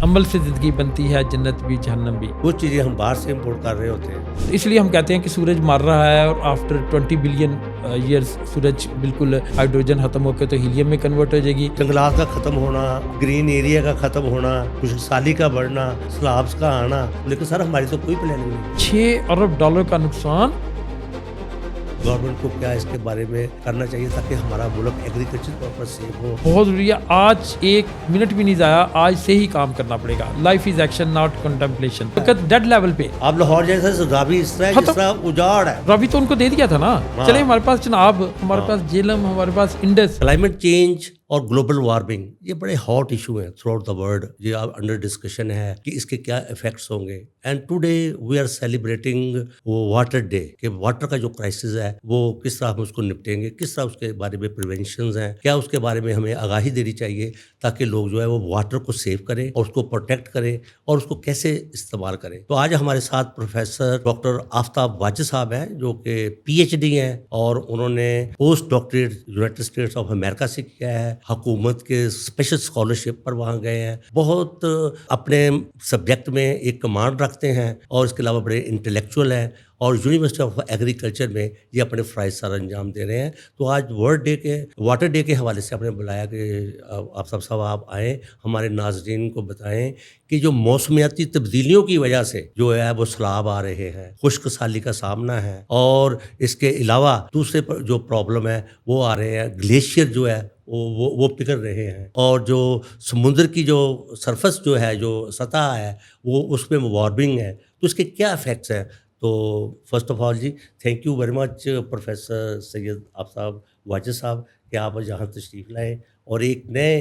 عمل سے زندگی بنتی ہے، جنت بھی جہنم بھی. وہ چیزیں ہم باہر سے امپورٹ کر رہے ہوتے ہیں. اس لیے ہم کہتے ہیں کہ سورج مر رہا ہے اور آفٹر 20 بلین ایئرز سورج بالکل ہائیڈروجن ختم ہو کے تو ہیلیم میں کنورٹ ہو جائے گی. جنگلات کا ختم ہونا، گرین ایریا کا ختم ہونا، خشک سالی کا بڑھنا، سیلابس کا آنا، لیکن سر ہماری تو کوئی پلاننگ نہیں. $6 ارب کا نقصان. گورنمنٹ کو کیا اس کے بارے میں کرنا چاہیے تاکہ ہمارا ملک ایگریکلچر پرپز سے ہو. بہت ضروری ہے. آج 1 منٹ بھی نہیں ضائع، آج سے ہی کام کرنا پڑے گا. Life is action not contemplation. فقط ڈیڈ لیول پہ آپ لاہور جیسا راوی اس طرح جس طرح اجاڑ ہے. راوی تو ان کو دے دیا تھا نا. چلے ہمارے پاس چناب، ہمارے پاس جیلم، ہمارے پاس انڈس. کلائمیٹ چینج اور گلوبل وارمنگ یہ بڑے ہاٹ ایشو ہیں تھرو آؤٹ دا ورلڈ. یہ اب انڈر ڈسکشن ہے کہ اس کے کیا افیکٹس ہوں گے. And today we are celebrating water day کہ واٹر کا جو کرائسس ہے وہ کس طرح ہم اس کو نپٹیں گے، کس طرح اس کے بارے میں پریونشنز ہیں، کیا اس کے بارے میں ہمیں آگاہی دینی چاہیے تاکہ لوگ جو ہے وہ واٹر کو سیو کریں اور اس کو پروٹیکٹ کریں اور اس کو کیسے استعمال کریں. تو آج ہمارے ساتھ پروفیسر ڈاکٹر آفتاب واجد صاحب ہیں جو کہ PhD ہیں اور انہوں نے post doctorate United States of America سے کیا ہے. حکومت کے اسپیشل اسکالرشپ پر وہاں گئے ہیں. بہت اپنے سبجیکٹ میں ایک کمانڈ رکھتے ہیں اور اس کے علاوہ بڑے انٹلیکچوئل ہیں اور یونیورسٹی آف ایگریکلچر میں یہ اپنے فرائض سر انجام دے رہے ہیں. تو آج ورلڈ ڈے کے واٹر ڈے کے حوالے سے ہم نے بلایا کہ آپ سب آپ آئیں، ہمارے ناظرین کو بتائیں کہ جو موسمیاتی تبدیلیوں کی وجہ سے جو ہے وہ سیلاب آ رہے ہیں، خشک سالی کا سامنا ہے، اور اس کے علاوہ دوسرے جو پرابلم ہے وہ آ رہے ہیں. گلیشیئر جو ہے وہ پگھل رہے ہیں اور جو سمندر کی جو سرفس جو ہے، جو سطح ہے، وہ اس میں وارمنگ ہے. تو اس کے کیا افیکٹس ہیں؟ تو فرسٹ آف آل جی thank you very much professor Syed Aftab Wajid صاحب کہ آپ یہاں تشریف لائیں اور ایک نئے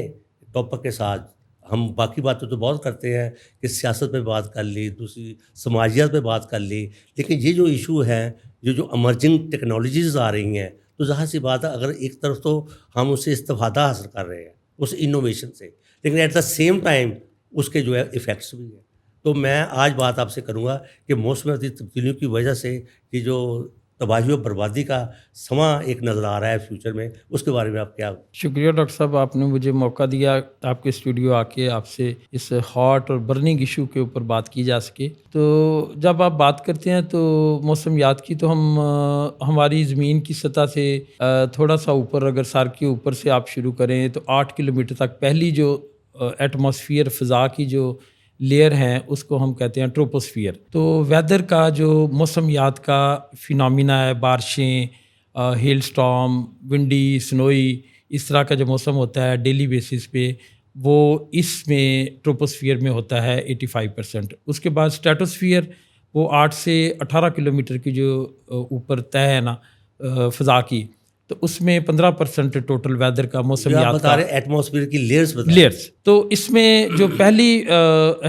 ٹاپک کے ساتھ. ہم باقی باتیں تو بہت کرتے ہیں کہ سیاست پہ بات کر لی، دوسری سماجیات پہ بات کر لی، لیکن یہ جو ایشو ہے، جو امرجنگ ٹیکنالوجیز آ رہی ہیں، تو ظاہر سی بات ہے اگر ایک طرف تو ہم اس سے استفادہ حاصل کر رہے ہیں اس انوویشن سے، لیکن ایٹ دا سیم ٹائم اس کے جو ہے ایفیکٹس بھی ہیں. تو میں آج بات آپ سے کروں گا کہ موسمیاتی تبدیلیوں کی وجہ سے یہ جو تباہی و بربادی کا سما ایک نظر آ رہا ہے فیوچر میں، اس کے بارے میں آپ کیا. شکریہ ڈاکٹر صاحب، آپ نے مجھے موقع دیا آپ کے اسٹوڈیو آ کے آپ سے اس ہاٹ اور برننگ ایشو کے اوپر بات کی جا سکے. تو جب آپ بات کرتے ہیں تو موسمیات کی، تو ہم ہماری زمین کی سطح سے تھوڑا سا اوپر، اگر سر کے اوپر سے آپ شروع کریں تو 8 کلومیٹر تک پہلی جو ایٹماسفیئر فضا کی جو لیئر ہیں اس کو ہم کہتے ہیں ٹروپوسفیئر. تو ویدر کا جو موسمیات کا فینامینا ہے، بارشیں، ہیل سٹارم، ونڈی، سنوئی، اس طرح کا جو موسم ہوتا ہے ڈیلی بیسس پہ، وہ اس میں ٹروپوسفیئر میں ہوتا ہے 85%. اس کے بعد اسٹریٹوسفیئر، وہ 8 سے 18 کلومیٹر کی جو اوپر طے ہے نا فضا کی، تو اس میں 15% ٹوٹل ویدر کا موسمیات بتا رہے ایٹماسفیئر کی لیئرز. تو اس میں جو پہلی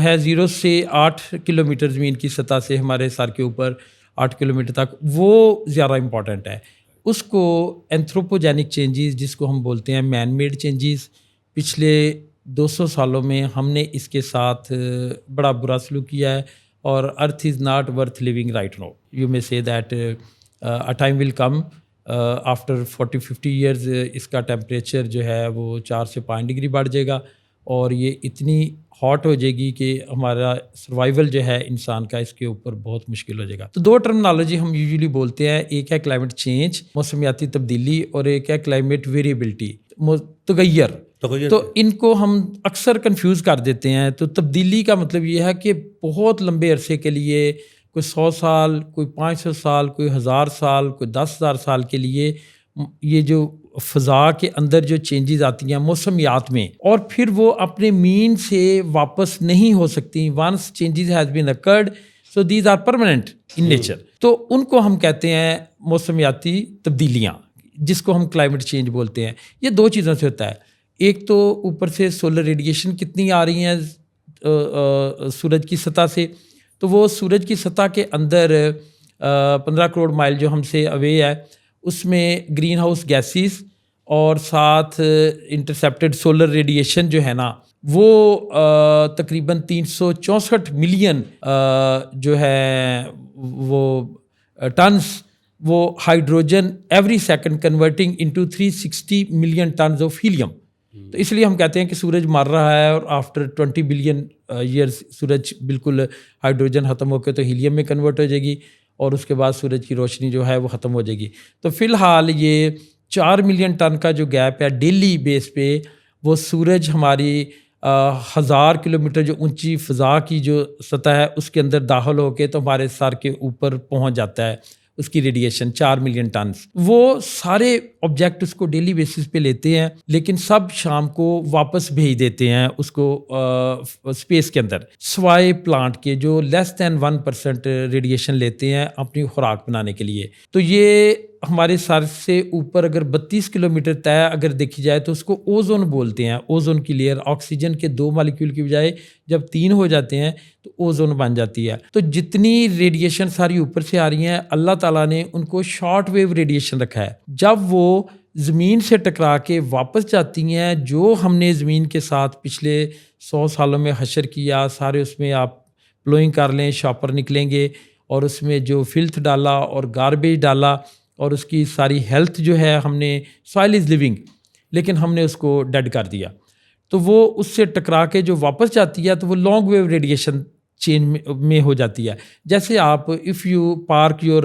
ہے 0 سے 8 کلومیٹر زمین کی سطح سے ہمارے سر کے اوپر 8 کلومیٹر تک، وہ زیادہ امپورٹنٹ ہے. اس کو اینتھروپوجینک چینجز جس کو ہم بولتے ہیں مین میڈ چینجز، پچھلے 200 سالوں میں ہم نے اس کے ساتھ بڑا برا سلوک کیا ہے. اور earth is not worth living right now. You may say that a time will come after 40-50 years اس کا ٹیمپریچر جو ہے وہ 4 سے 5 ڈگری بڑھ جائے گا اور یہ اتنی ہاٹ ہو جائے گی کہ ہمارا سروائیول جو ہے انسان کا اس کے اوپر بہت مشکل ہو جائے گا. تو 2 ٹرمنالوجی ہم یوزلی بولتے ہیں، ایک ہے کلائمیٹ چینج، موسمیاتی تبدیلی، اور ایک ہے کلائمیٹ ویریبلٹی، تغیر. تو ان کو ہم اکثر کنفیوز کر دیتے ہیں. تو تبدیلی کا مطلب یہ ہے کہ بہت لمبے عرصے کے لیے، کوئی 100 سال، کوئی 500 سال، کوئی 1000 سال، کوئی 10,000 سال کے لیے یہ جو فضا کے اندر جو چینجز آتی ہیں موسمیات میں، اور پھر وہ اپنے مین سے واپس نہیں ہو سکتی. Once changes has been occurred so these are permanent in nature. تو ان کو ہم کہتے ہیں موسمیاتی تبدیلیاں، جس کو ہم کلائمیٹ چینج بولتے ہیں. یہ 2 چیزوں سے ہوتا ہے. ایک تو اوپر سے سولر ریڈیشن کتنی آ رہی ہیں سورج کی سطح سے، تو وہ سورج کی سطح کے اندر 15 کروڑ مائل جو ہم سے اوے ہے، اس میں گرین ہاؤس گیسز اور ساتھ انٹرسیپٹڈ سولر ریڈیشن جو ہے نا، وہ تقریباً 364 ملین جو ہے وہ ٹنز، وہ hydrogen every second converting into 360 million tons of helium. تو اس لیے ہم کہتے ہیں کہ سورج مر رہا ہے اور آفٹر 20 بلین ایئرس سورج بالکل ہائیڈروجن ختم ہو کے تو ہیلیم میں کنورٹ ہو جائے گی اور اس کے بعد سورج کی روشنی جو ہے وہ ختم ہو جائے گی. تو فی الحال یہ 4 ملین ٹن کا جو گیپ ہے ڈیلی بیس پہ وہ سورج ہماری 1000 کلومیٹر جو اونچی فضا کی جو سطح ہے اس کے اندر داخل ہو کے تو ہمارے سر کے اوپر پہنچ جاتا ہے. اس کی ریڈیشن 4 ملین ٹنز. وہ سارے آبجیکٹ اس کو ڈیلی بیسس پہ لیتے ہیں لیکن سب شام کو واپس بھیج دیتے ہیں اس کو اسپیس کے اندر، سوائے پلانٹ کے جو لیس دین 1% ریڈیشن لیتے ہیں اپنی خوراک بنانے کے لیے. تو یہ ہمارے سر سے اوپر اگر 32 کلومیٹر طے اگر دیکھی جائے تو اس کو اوزون بولتے ہیں. اوزون کی لیئر آکسیجن کے 2 مالیکیول کی بجائے جب 3 ہو جاتے ہیں تو اوزون بن جاتی ہے. تو جتنی ریڈیشن ساری اوپر سے آ رہی ہیں اللہ تعالیٰ نے ان کو شارٹ ویو ریڈیشن رکھا ہے. جب وہ زمین سے ٹکرا کے واپس جاتی ہیں، جو ہم نے زمین کے ساتھ پچھلے 100 سالوں میں حشر کیا سارے اس میں آپ پلوئنگ کر لیں، شاپر نکلیں گے اور اس میں جو فلتھ ڈالا اور گاربیج ڈالا اور اس کی ساری ہیلتھ جو ہے ہم نے سوائل از لیونگ لیکن ہم نے اس کو ڈیڈ کر دیا. تو وہ اس سے ٹکرا کے جو واپس جاتی ہے تو وہ لانگ ویو ریڈیشن چین میں ہو جاتی ہے. جیسے آپ if you park your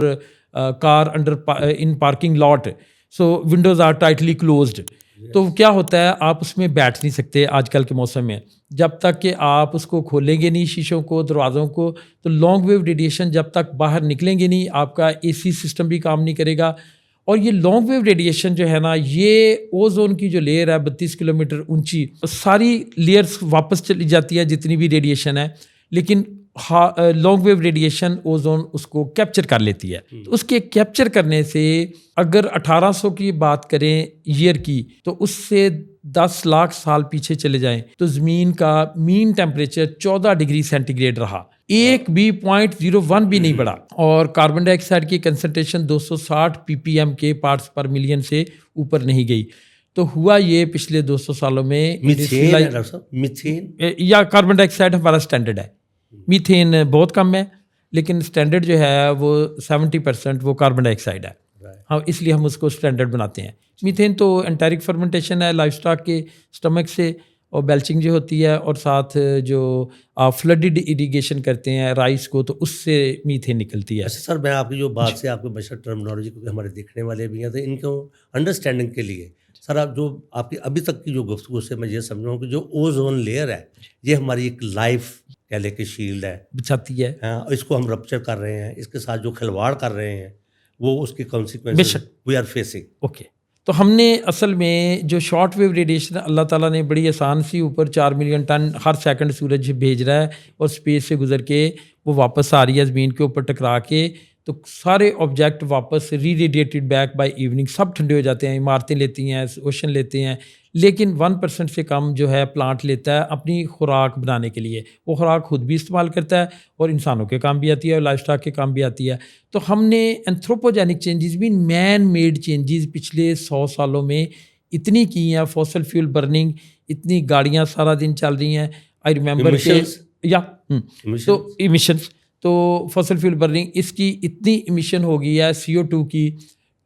car under in parking lot so windows are tightly closed, تو کیا ہوتا ہے آپ اس میں بیٹھ نہیں سکتے آج کل کے موسم میں جب تک کہ آپ اس کو کھولیں گے نہیں شیشوں کو دروازوں کو. تو لانگ ویو ریڈیشن جب تک باہر نکلیں گے نہیں آپ کا اے سی سسٹم بھی کام نہیں کرے گا. اور یہ لانگ ویو ریڈیشن جو ہے نا یہ اوزون کی جو لیئر ہے 32 کلومیٹر اونچی ساری لیئرس واپس چلی جاتی ہے جتنی بھی ریڈیشن ہے، لیکن لانگ ویو ریڈیشن اوزون اس کو کیپچر کر لیتی ہے. تو اس کے کیپچر کرنے سے اگر 1800 کی بات کریں ایئر کی تو اس سے 10 لاکھ سال پیچھے چلے جائیں تو زمین کا مین ٹیمپریچر 14 ڈگری سینٹی گریڈ رہا، ایک بھی 0.01 بھی نہیں بڑھا. اور کاربن ڈائی آکسائڈ کی کنسنٹریشن 260 ppm کے پارٹس پر ملین سے اوپر نہیں گئی. تو ہوا یہ پچھلے 200 سالوں میں میتھین یا کاربن ڈائی آکسائڈ ہمارا اسٹینڈرڈ ہے، میتھین بہت کم ہے لیکن اسٹینڈرڈ جو ہے وہ 70% وہ کاربن ڈائی آکسائڈ ہے. ہاں اس لیے ہم اس کو اسٹینڈرڈ بناتے ہیں. میتھین تو انٹیرک فرمنٹیشن ہے لائف اسٹاک کے اسٹمک سے اور بیلچنگ جو ہوتی ہے اور ساتھ جو آپ فلڈڈ اریگیشن کرتے ہیں رائس کو تو اس سے میتھین نکلتی ہے. اچھا سر، میں آپ کی جو بات سے آپ کو بشر ٹرمنالوجی کیونکہ ہمارے دیکھنے والے بھی ہیں تو ان کو انڈرسٹینڈنگ کے لیے سر آپ جو آپ کی ابھی تک کی جو گفتگو سے میں یہ سمجھا ہوں کہ جو اوزون لیئر ہے یہ ہماری ایک لائف کہہ لے کے شیلڈ ہے بچاتی ہے. اس کو ہم رپچر کر رہے ہیں، اس کے ساتھ جو کھلواڑ کر رہے ہیں وہ اس کے consequences we are facing. Okay, تو ہم نے اصل میں جو شارٹ ویو ریڈیشن اللہ تعالیٰ نے بڑی آسان سی اوپر 4 ملین ٹن ہر سیکنڈ سورج بھیج رہا ہے اور اسپیس سے گزر کے وہ واپس آ رہی ہے زمین کے اوپر ٹکرا کے، تو سارے آبجیکٹ واپس ری ریڈیٹیڈ بیک بائی ایوننگ سب ٹھنڈے ہو جاتے ہیں. عمارتیں لیتی ہیں، اوشن لیتے ہیں، لیکن 1% سے کم جو ہے پلانٹ لیتا ہے اپنی خوراک بنانے کے لیے. وہ خوراک خود بھی استعمال کرتا ہے اور انسانوں کے کام بھی آتی ہے اور لائف اسٹاک کے کام بھی آتی ہے. تو ہم نے اینتھروپوجینک چینجز بھی مین میڈ چینجز پچھلے 100 سالوں میں اتنی کی ہیں. فوسل فیول برننگ، اتنی گاڑیاں سارا دن چل رہی ہیں. آئی ریممبر کہ تو ایمیشنس، تو فوسل فیول برننگ اس کی اتنی ایمیشن ہو گئی ہے CO2 کی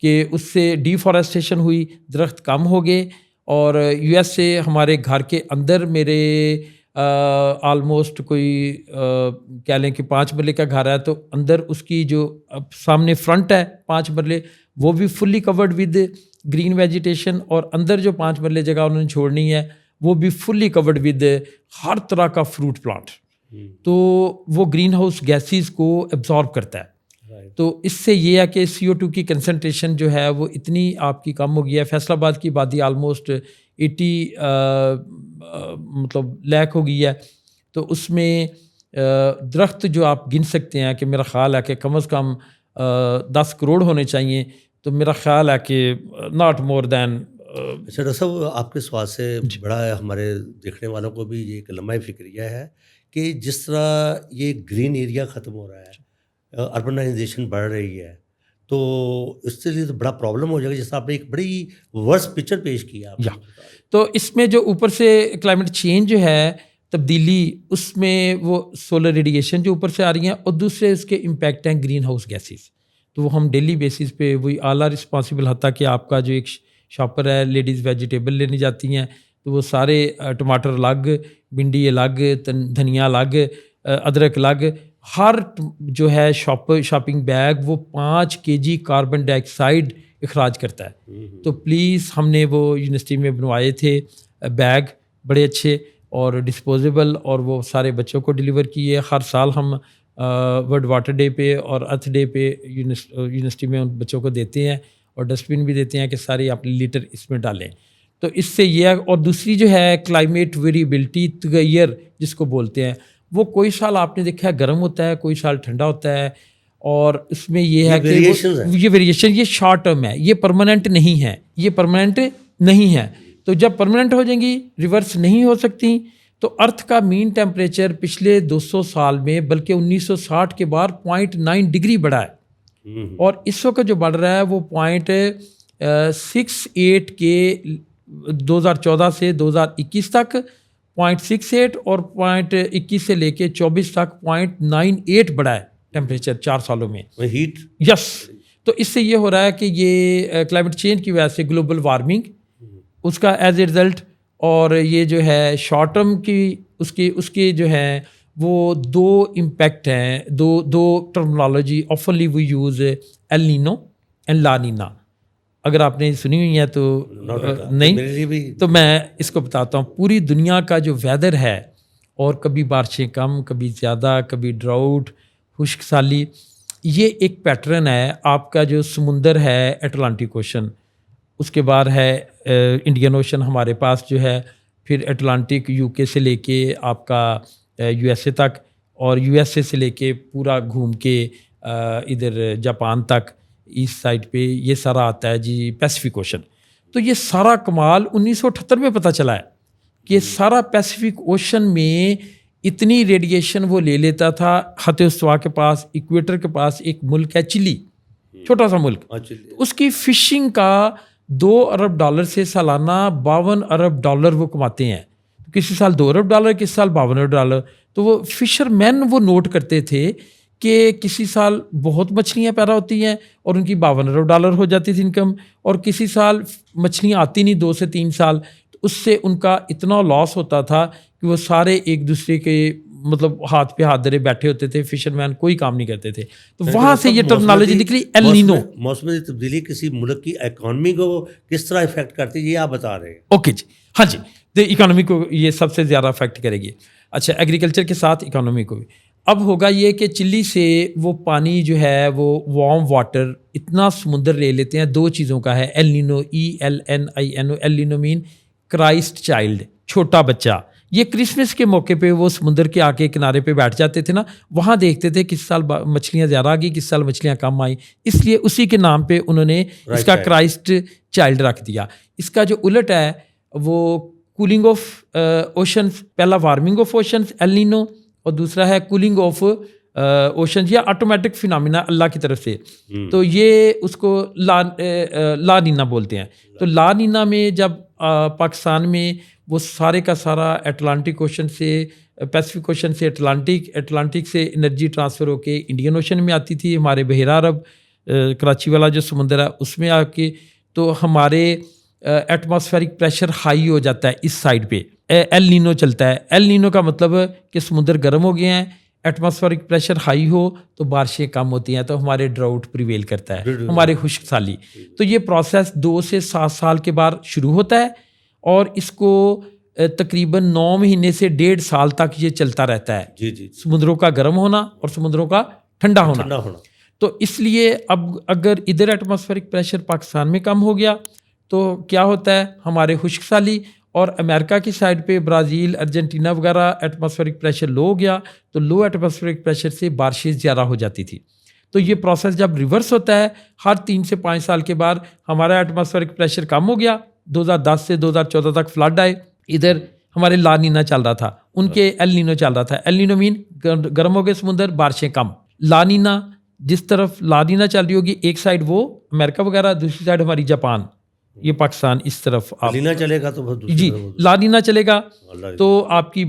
کہ اس سے ڈیفارسٹیشن ہوئی، درخت کم ہو گئے. اور US سے ہمارے گھر کے اندر میرے آلموسٹ کوئی کہہ لیں کہ 5 مرلے کا گھر ہے تو اندر اس کی جو سامنے فرنٹ ہے 5 مرلے وہ بھی فلی کورڈ ود گرین ویجیٹیشن، اور اندر جو 5 مرلے جگہ انہوں نے چھوڑنی ہے وہ بھی فلی کورڈ ود ہر طرح کا فروٹ پلانٹ. تو وہ گرین ہاؤس گیسز کو ایبزارب کرتا ہے. تو اس سے یہ ہے کہ CO2 کی کنسنٹریشن جو ہے وہ اتنی آپ کی کم ہو گئی ہے. فیصل آباد کی آبادی آلموسٹ 80 مطلب لیک ہو گئی ہے. تو اس میں درخت جو آپ گن سکتے ہیں کہ میرا خیال ہے کہ کم از کم 10 کروڑ ہونے چاہیے. تو میرا خیال ہے کہ ناٹ مور دین. اچھا ڈاکٹر صاحب، آپ کے سوال سے بڑا ہمارے دیکھنے والوں کو بھی یہ ایک لمحہ فکریہ ہے کہ جس طرح یہ گرین ایریا ختم ہو رہا ہے، اربنائزیشن بڑھ رہی ہے، تو اس سے لیے تو بڑا پرابلم ہو جائے گا. جیسا آپ نے ایک بڑی ورس پکچر پیش کیا. تو اس میں جو اوپر سے کلائمیٹ چینج جو ہے تبدیلی، اس میں وہ سولر ریڈیشن جو اوپر سے آ رہی ہیں اور دوسرے اس کے امپیکٹ ہیں گرین ہاؤس گیسز. تو وہ ہم ڈیلی بیسس پہ وہی آل آر رسپانسبل، حتیٰ کہ آپ کا جو ایک شاپر ہے لیڈیز ویجیٹیبل لینے جاتی ہیں تو وہ سارے ٹماٹر الگ، بھنڈی الگ، دھنیا الگ، ادرک الگ، ہر جو ہے شاپنگ بیگ وہ 5 kg کاربن ڈائی آکسائڈ اخراج کرتا ہے. تو پلیز ہم نے وہ یونیورسٹی میں بنوائے تھے بیگ بڑے اچھے اور ڈسپوزیبل، اور وہ سارے بچوں کو ڈیلیور کیے. ہر سال ہم ورلڈ واٹر ڈے پہ اور ارتھ ڈے پہ یونیورسٹی میں ان بچوں کو دیتے ہیں، اور ڈسٹ بن بھی دیتے ہیں کہ سارے اپنے لیٹر اس میں ڈالیں. تو اس سے یہ ہے. اور دوسری جو ہے کلائمیٹ ویریبلٹی، تغیر جس کو بولتے ہیں، وہ کوئی سال آپ نے دیکھا ہے گرم ہوتا ہے، کوئی سال ٹھنڈا ہوتا ہے، اور اس میں یہ ہے کہ یہ ویریشن یہ شارٹ ٹرم ہے، یہ پرماننٹ نہیں ہے، یہ پرماننٹ نہیں ہے. تو جب پرماننٹ ہو جائیں گی، ریورس نہیں ہو سکتی. تو ارتھ کا مین ٹیمپریچر پچھلے 200 سال میں بلکہ 1960 کے بعد 0.9 ڈگری بڑھا ہے، اور اس وقت جو بڑھ رہا ہے وہ 0.68 کے 2014 سے 2021 تک 0.68 اور 0.21 سے لے کے 24 تک 0.98 بڑھا ہے ٹیمپریچر 4 سالوں میں. ہیٹ یس. تو اس سے یہ ہو رہا ہے کہ یہ کلائمیٹ چینج کی وجہ سے گلوبل وارمنگ اس کا ایز اے رزلٹ، اور یہ جو ہے شارٹ ٹرم کی اس کے جو ہیں وہ 2 امپیکٹ ہیں، دو ٹرمنالوجی آفنلی we use, El Nino and La Nina. اگر آپ نے سنی ہوئی ہیں تو نہیں، تو میں اس کو بتاتا ہوں. پوری دنیا کا جو ویدر ہے، اور کبھی بارشیں کم، کبھی زیادہ، کبھی ڈراؤٹ، خشک سالی، یہ ایک پیٹرن ہے. آپ کا جو سمندر ہے اٹلانٹک اوشن، اس کے بعد ہے انڈین اوشن ہمارے پاس جو ہے، پھر اٹلانٹک یو کے سے لے کے آپ کا یو ایس اے تک، اور یو ایس اے سے لے کے پورا گھوم کے ادھر جاپان تک ایسٹ سائڈ پہ یہ سارا آتا ہے جی پیسیفک اوشن. تو یہ سارا کمال 1978 میں پتہ چلا ہے کہ سارا پیسیفک اوشن میں اتنی ریڈیشن وہ لے لیتا تھا. خط استوا کے پاس، ایکویٹر کے پاس ایک ملک ہے چلی، چھوٹا سا ملک، اس کی فشنگ کا $2 ارب سے سالانہ $52 ارب وہ کماتے ہیں. کسی سال $2 ارب، کسی سال $52 ارب. تو وہ فشر مین وہ نوٹ کرتے تھے کہ کسی سال بہت مچھلیاں پیدا ہوتی ہیں اور ان کی $52 ارب ہو جاتی تھی انکم، اور کسی سال مچھلیاں آتی نہیں 2 سے 3 سال. تو اس سے ان کا اتنا لاس ہوتا تھا کہ وہ سارے ایک دوسرے کے مطلب ہاتھ پہ ہاتھ دھرے بیٹھے ہوتے تھے، فشر مین کوئی کام نہیں کرتے تھے. تو وہاں سے یہ ٹرمنالوجی نکلی ایل نینو. موسمی تبدیلی کسی ملک کی اکانومی کو کس طرح افیکٹ کرتی ہے، یہ آپ بتا رہے ہیں. اوکے جی، ہاں جی. تو اکانومی کو یہ سب سے زیادہ افیکٹ کرے گی. اچھا، ایگریکلچر کے ساتھ اکانومی کو بھی. اب ہوگا یہ کہ چلی سے وہ پانی جو ہے وہ وارم واٹر اتنا سمندر لے لیتے ہیں. 2 چیزوں کا ہے El Nino, ELNINO. El Nino mean Christ child, چھوٹا بچہ. یہ کرسمس کے موقع پہ وہ سمندر کے آ کے کنارے پہ بیٹھ جاتے تھے نا، وہاں دیکھتے تھے کس سال مچھلیاں زیادہ آ گئی، کس سال مچھلیاں کم آئیں، اس لیے اسی کے نام پہ انہوں نے اس کا کرائسٹ چائلڈ رکھ دیا. اس کا جو الٹ ہے وہ کولنگ آف اوشنس، پہلا warming of oceans L Nano, اور دوسرا ہے کولنگ آف اوشنز، یا آٹومیٹک فینامنا اللہ کی طرف سے. تو یہ اس کو لا نینا بولتے ہیں. تو لا نینا میں جب پاکستان میں وہ سارے کا سارا اٹلانٹک اوشن سے، پیسیفک اوشن سے اٹلانٹک سے انرجی ٹرانسفر ہو کے انڈین اوشن میں آتی تھی، ہمارے بحیرہ عرب کراچی والا جو سمندر ہے اس میں آ کے، تو ہمارے ایٹماسفیرک پریشر ہائی ہو جاتا ہے اس سائڈ پہ، ایل نینو چلتا ہے. ایل نینو کا مطلب کہ سمندر گرم ہو گئے ہیں، ایٹماسفیرک پریشر ہائی ہو تو بارشیں کم ہوتی ہیں، تو ہمارے ڈراؤٹ پریویل کرتا ہے، ہمارے خشک سالی. تو یہ پروسیس 2 سے 7 سال کے بعد شروع ہوتا ہے، اور اس کو تقریباً 9 مہینے سے 1.5 سال تک یہ چلتا رہتا ہے. جی سمندروں کا گرم ہونا اور سمندروں کا ٹھنڈا ہونا. تو اس لیے اب اگر ادھر ایٹماسفیرک پریشر پاکستان میں کم ہو گیا تو کیا ہوتا ہے، ہمارے خشک سالی، اور امریکہ کی سائڈ پہ برازیل، ارجنٹینا وغیرہ ایٹماسفیرک پریشر لو ہو گیا، تو لو ایٹماسفیرک پریشر سے بارشیں زیادہ ہو جاتی تھی. تو یہ پروسیس جب ریورس ہوتا ہے، ہر 3 سے 5 سال کے بعد ہمارا ایٹماسفیرک پریشر کم ہو گیا. 2010 سے 2014 تک فلڈ آئے، ادھر ہمارے لا نینا چل رہا تھا، ان کے ایل نینو چل رہا تھا. ایل نینو مین گرم ہو گئے سمندر، بارشیں کم. لا نینا جس طرف لا نینا چل رہی ہوگی، ایک سائڈ وہ امریکہ وغیرہ، دوسری سائڈ ہماری جاپان، یہ پاکستان، اس طرف آپ لینا چلے گا تو جی لا نینا چلے گا تو آپ کی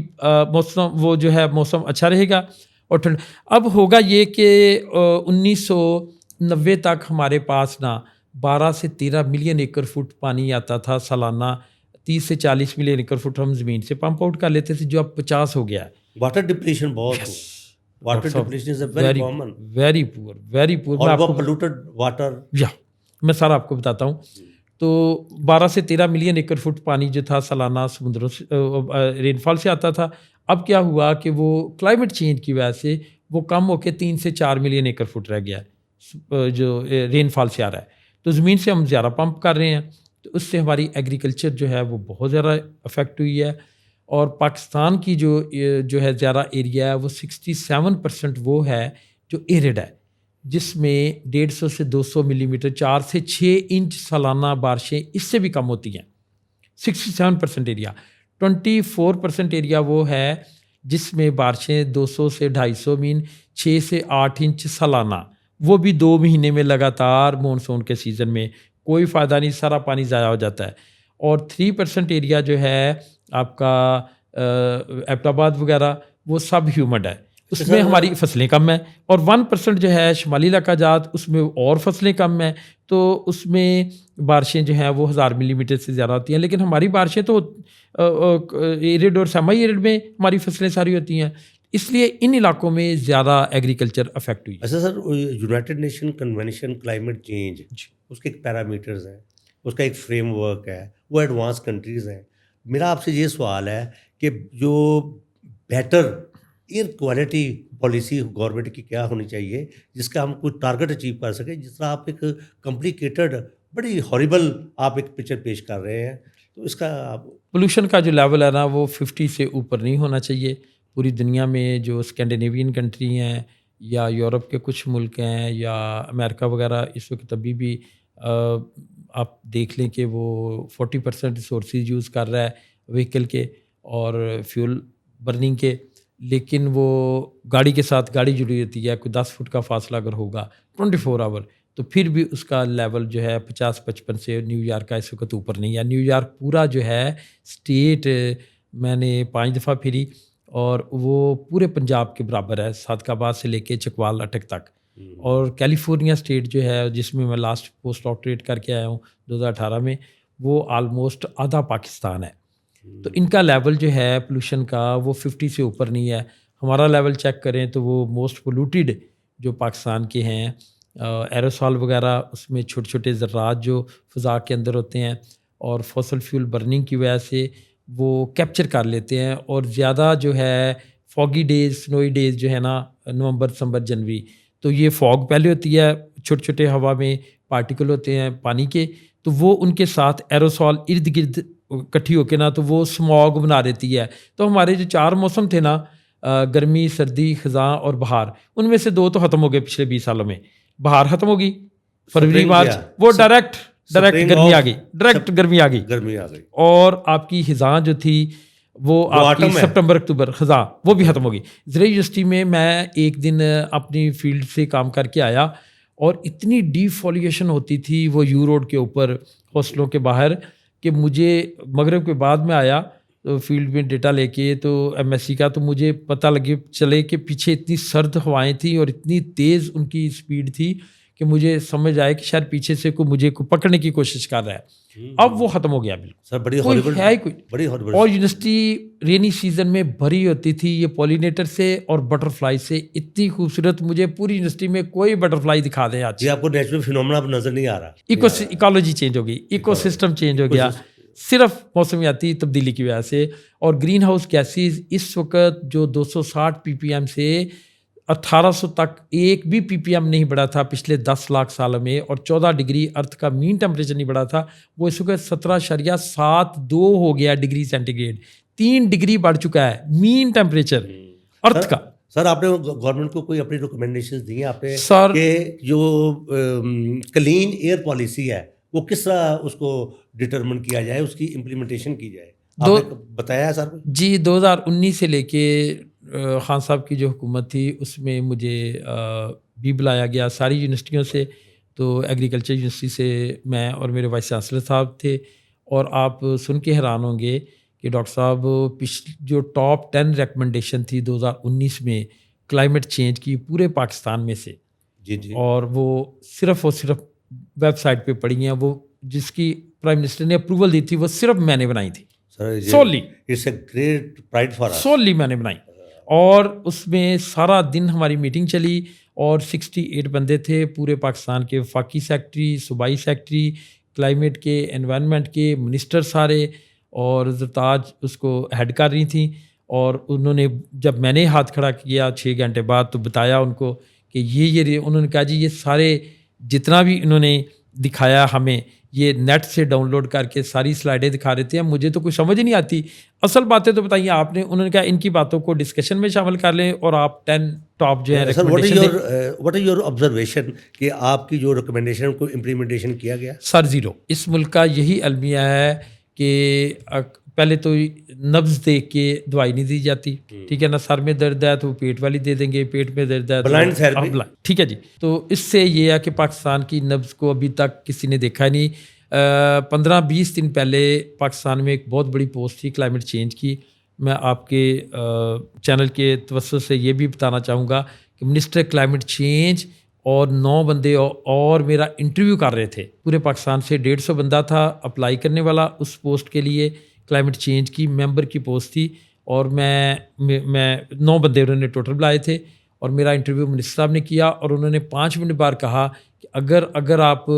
موسم وہ جو ہے موسم اچھا رہے گا اور ٹھنڈ. اب ہوگا یہ کہ 1990 تک ہمارے پاس نا 12 سے 13 ملین ایکڑ فٹ پانی آتا تھا سالانہ 30 سے 40 ملین ایکڑ فٹ ہم زمین سے پمپ آؤٹ کر لیتے تھے، جو اب 50 ہو گیا ہے. واٹر ڈپلیشن بہت ہو. Water depletion is very common. Very poor, very poor. اور وہ پولوٹڈ واٹر. میں سارا آپ کو بتاتا ہوں. تو 12 سے 13 ملین ایکڑ فٹ پانی جو تھا سالانہ سمندروں سے رین فال سے آتا تھا. اب کیا ہوا کہ وہ کلائمیٹ چینج کی وجہ سے وہ کم ہو کے 3 سے 4 ملین ایکڑ فٹ رہ گیا ہے جو رین فال سے آ رہا ہے. تو زمین سے ہم زیادہ پمپ کر رہے ہیں، تو اس سے ہماری ایگریکلچر جو ہے وہ بہت زیادہ افیکٹ ہوئی ہے. اور پاکستان کی جو ہے زیادہ ایریا ہے وہ 67% وہ ہے جو ایرڈ ہے، جس میں 150 سے 200 ملی میٹر 4 سے 6 انچ سالانہ بارشیں اس سے بھی کم ہوتی ہیں. 67% ایریا. 24% ایریا وہ ہے جس میں بارشیں 200 سے 250 مین 6 سے 8 انچ سالانہ، وہ بھی 2 مہینے میں لگاتار مونسون کے سیزن میں. کوئی فائدہ نہیں، سارا پانی ضائع ہو جاتا ہے. اور 3% ایریا جو ہے آپ کا ایبٹ آباد وغیرہ وہ سب ہیومڈ ہے، اس میں ہماری فصلیں کم ہیں. اور 1% جو ہے شمالی علاقہ جات، اس میں اور فصلیں کم ہیں، تو اس میں بارشیں جو ہیں وہ 1000 ملی میٹر سے زیادہ ہوتی ہیں. لیکن ہماری بارشیں تو ایرڈ اور سیمی ایرڈ میں ہماری فصلیں ساری ہوتی ہیں، اس لیے ان علاقوں میں زیادہ ایگریکلچر افیکٹ ہوئی. اچھا sir, United Nation convention climate change, اس کے ایک پیرامیٹرز ہیں، اس کا ایک فریم ورک ہے، وہ ایڈوانس کنٹریز ہیں. میرا آپ سے یہ سوال ہے کہ جو better air quality policy government کی کیا ہونی چاہیے جس کا ہم کوئی ٹارگٹ اچیو کر سکیں. جس طرح آپ ایک کمپلیکیٹڈ بڑی ہاریبل آپ ایک پکچر پیش کر رہے ہیں، تو اس کا پولوشن کا جو لیول ہے نا وہ 50 سے اوپر نہیں ہونا چاہیے. پوری دنیا میں جو اسکینڈینیوین کنٹری ہیں یا یورپ کے کچھ ملک ہیں یا امریکہ وغیرہ، اس وقت ابھی بھی آپ دیکھ لیں کہ وہ 40% ریسورسز یوز کر رہا ہے وہیکل کے اور فیول برننگ کے. لیکن وہ گاڑی کے ساتھ گاڑی جڑی ہوتی ہے، کوئی 10 فٹ کا فاصلہ اگر ہوگا 24 آور، تو پھر بھی اس کا لیول جو ہے 50-55 سے نیو یارک کا اس وقت اوپر نہیں ہے. نیو یارک پورا جو ہے اسٹیٹ میں نے 5 دفعہ پھری اور وہ پورے پنجاب کے برابر ہے، صادق آباد سے لے کے چکوال اٹک تک. اور کیلیفورنیا اسٹیٹ جو ہے جس میں میں لاسٹ پوسٹ ڈاکٹریٹ کر کے آیا ہوں 2018 میں، وہ آلموسٹ آدھا پاکستان ہے. تو ان کا لیول جو ہے پولوشن کا وہ 50 سے اوپر نہیں ہے. ہمارا لیول چیک کریں تو وہ موسٹ پولوٹیڈ جو پاکستان کے ہیں، ایروسال وغیرہ، اس میں چھوٹے چھوٹے ذرات جو فضا کے اندر ہوتے ہیں اور فوسل فیول برننگ کی وجہ سے وہ کیپچر کر لیتے ہیں. اور زیادہ جو ہے فوگی ڈیز، سنوئی ڈیز جو ہے نا، نومبر، دسمبر، جنوری، تو یہ فوگ پہلے ہوتی ہے، چھوٹے چھوٹے ہوا میں پارٹیکل ہوتے ہیں پانی کے، تو وہ ان کے ساتھ ایروسال ارد گرد اکٹھی ہو کے نا تو وہ اسموگ بنا دیتی ہے. تو ہمارے جو 4 موسم تھے نا، گرمی، سردی، خزاں اور بہار، ان میں سے 2 تو ختم ہو گئے پچھلے 20 سالوں میں. بہار ختم ہوگی، فروری مارچ، وہ ڈائریکٹ گرمی آ گئی. اور آپ کی خزاں جو تھی وہ آپ کی سپٹمبر اکتوبر خزاں وہ بھی ختم ہوگی. زرعی یونیورسٹی میں ایک دن اپنی فیلڈ سے کام کر کے آیا اور اتنی ڈیفولیشن ہوتی تھی وہ یو روڈ کے اوپر ہاسٹلوں کے باہر کہ مجھے مغرب کے بعد میں آیا تو فیلڈ میں ڈیٹا لے کے تو ایم ایس سی کا، تو مجھے پتہ چلے کہ پیچھے اتنی سرد ہوائیں تھیں اور اتنی تیز ان کی سپیڈ تھی کہ مجھے سمجھ آئے کہ شاید پیچھے سے مجھے پکڑنے کی کوشش کر رہا ہے. اب وہ ختم ہو گیا بالکل سر. بڑی ہارریبل. اور یونیورسٹی رینی سیزن میں بھری ہوتی تھی یہ پولینیٹر سے اور بٹر فلائی سے، اتنی خوبصورت. مجھے پوری یونیورسٹی میں کوئی بٹر فلائی دکھا دیں آج. جی، آپ کو نیچرل فینومینا اب نظر نہیں آ رہا. ایکولوجی چینج ہو گئی، ایکو سسٹم چینج ہو گیا صرف موسمیاتی تبدیلی کی وجہ سے. اور گرین ہاؤس گیسز اس وقت جو 260 PPM سے 1800 تک ایک بھی PPM نہیں بڑھا تھا پچھلے 10 لاکھ سالوں میں، اور 14 ڈگری ارتھ کا مین ٹیمپریچر نہیں بڑھا تھا، وہ اس وقت 17.72 ہو گیا ڈگری سینٹی گریڈ. 3 ڈگری بڑھ چکا ہے مین ٹیمپریچر ارتھ کا. سر، آپ نے گورنمنٹ کو کوئی اپنی ریکمنڈیشنز دی ہیں آپ نے کہ جو کلین ایئر پالیسی ہے وہ کس طرح اس کو ڈٹرمن کیا جائے، اس کی امپلیمنٹیشن کی جائے؟ آپ نے بتایا ہے سر؟ جی، 2019 سے لے کے خان صاحب کی جو حکومت تھی اس میں مجھے بھی بلایا گیا ساری یونیورسٹیوں سے. تو ایگریکلچر یونیورسٹی سے میں اور میرے وائس چانسلر صاحب تھے. اور آپ سن کے حیران ہوں گے کہ ڈاکٹر صاحب جو ٹاپ 10 ریکمنڈیشن تھی 2019 میں کلائمیٹ چینج کی پورے پاکستان میں سے، جی، اور وہ صرف اور صرف ویب سائٹ پہ پڑھی ہیں، وہ جس کی پرائم منسٹر نے اپروول دی تھی وہ صرف میں نے بنائی تھی, sir solely it's a great pride for us. Solely میں نے بنائی, اور اس میں سارا دن ہماری میٹنگ چلی, اور 68 بندے تھے پورے پاکستان کے, وفاقی سیکٹری, صوبائی سیکٹری, کلائمیٹ کے, انوائرنمنٹ کے منسٹر سارے, اور زرتاج اس کو ہیڈ کر رہی تھیں. اور انہوں نے جب میں نے ہاتھ کھڑا کیا 6 گھنٹے بعد تو بتایا ان کو کہ یہ انہوں نے کہا جی یہ سارے جتنا بھی انہوں نے دکھایا ہمیں یہ نیٹ سے ڈاؤن لوڈ کر کے ساری سلائڈیں دکھا رہے تھے, مجھے تو کچھ سمجھ نہیں آتی, اصل باتیں تو بتائیے آپ نے. انہوں نے کہا ان کی باتوں کو ڈسکشن میں شامل کر لیں اور آپ 10 ٹاپ جو ہے ریکمنڈیشن دیں. واٹ از یور آبزرویشن کہ آپ کی جو ریکمنڈیشن کو امپلیمنٹیشن کیا گیا؟ سر زیرو. اس ملک کا یہی المیہ ہے کہ پہلے تو نبض دیکھ کے دوائی نہیں دی جاتی, ٹھیک ہے نا, سر میں درد ہے تو پیٹ والی دے دیں گے, پیٹ میں درد ہے بلائنڈ تھیراپی, ٹھیک ہے جی. تو اس سے یہ ہے کہ پاکستان کی نبض کو ابھی تک کسی نے دیکھا نہیں. 15-20 دن پہلے پاکستان میں ایک بہت بڑی پوسٹ تھی کلائمیٹ چینج کی. میں آپ کے چینل کے توسط سے یہ بھی بتانا چاہوں گا کہ منسٹر کلائمیٹ چینج اور 9 بندے اور میرا انٹرویو کر رہے تھے. پورے پاکستان سے 150 بندہ تھا اپلائی کرنے والا اس پوسٹ کے لیے. کلائمیٹ چینج کی ممبر کی پوسٹ تھی, اور میں 9 بندے انہوں نے ٹوٹل بلائے تھے, اور میرا انٹرویو منسٹر صاحب نے کیا, اور انہوں نے 5 منٹ بار کہا کہ اگر آپ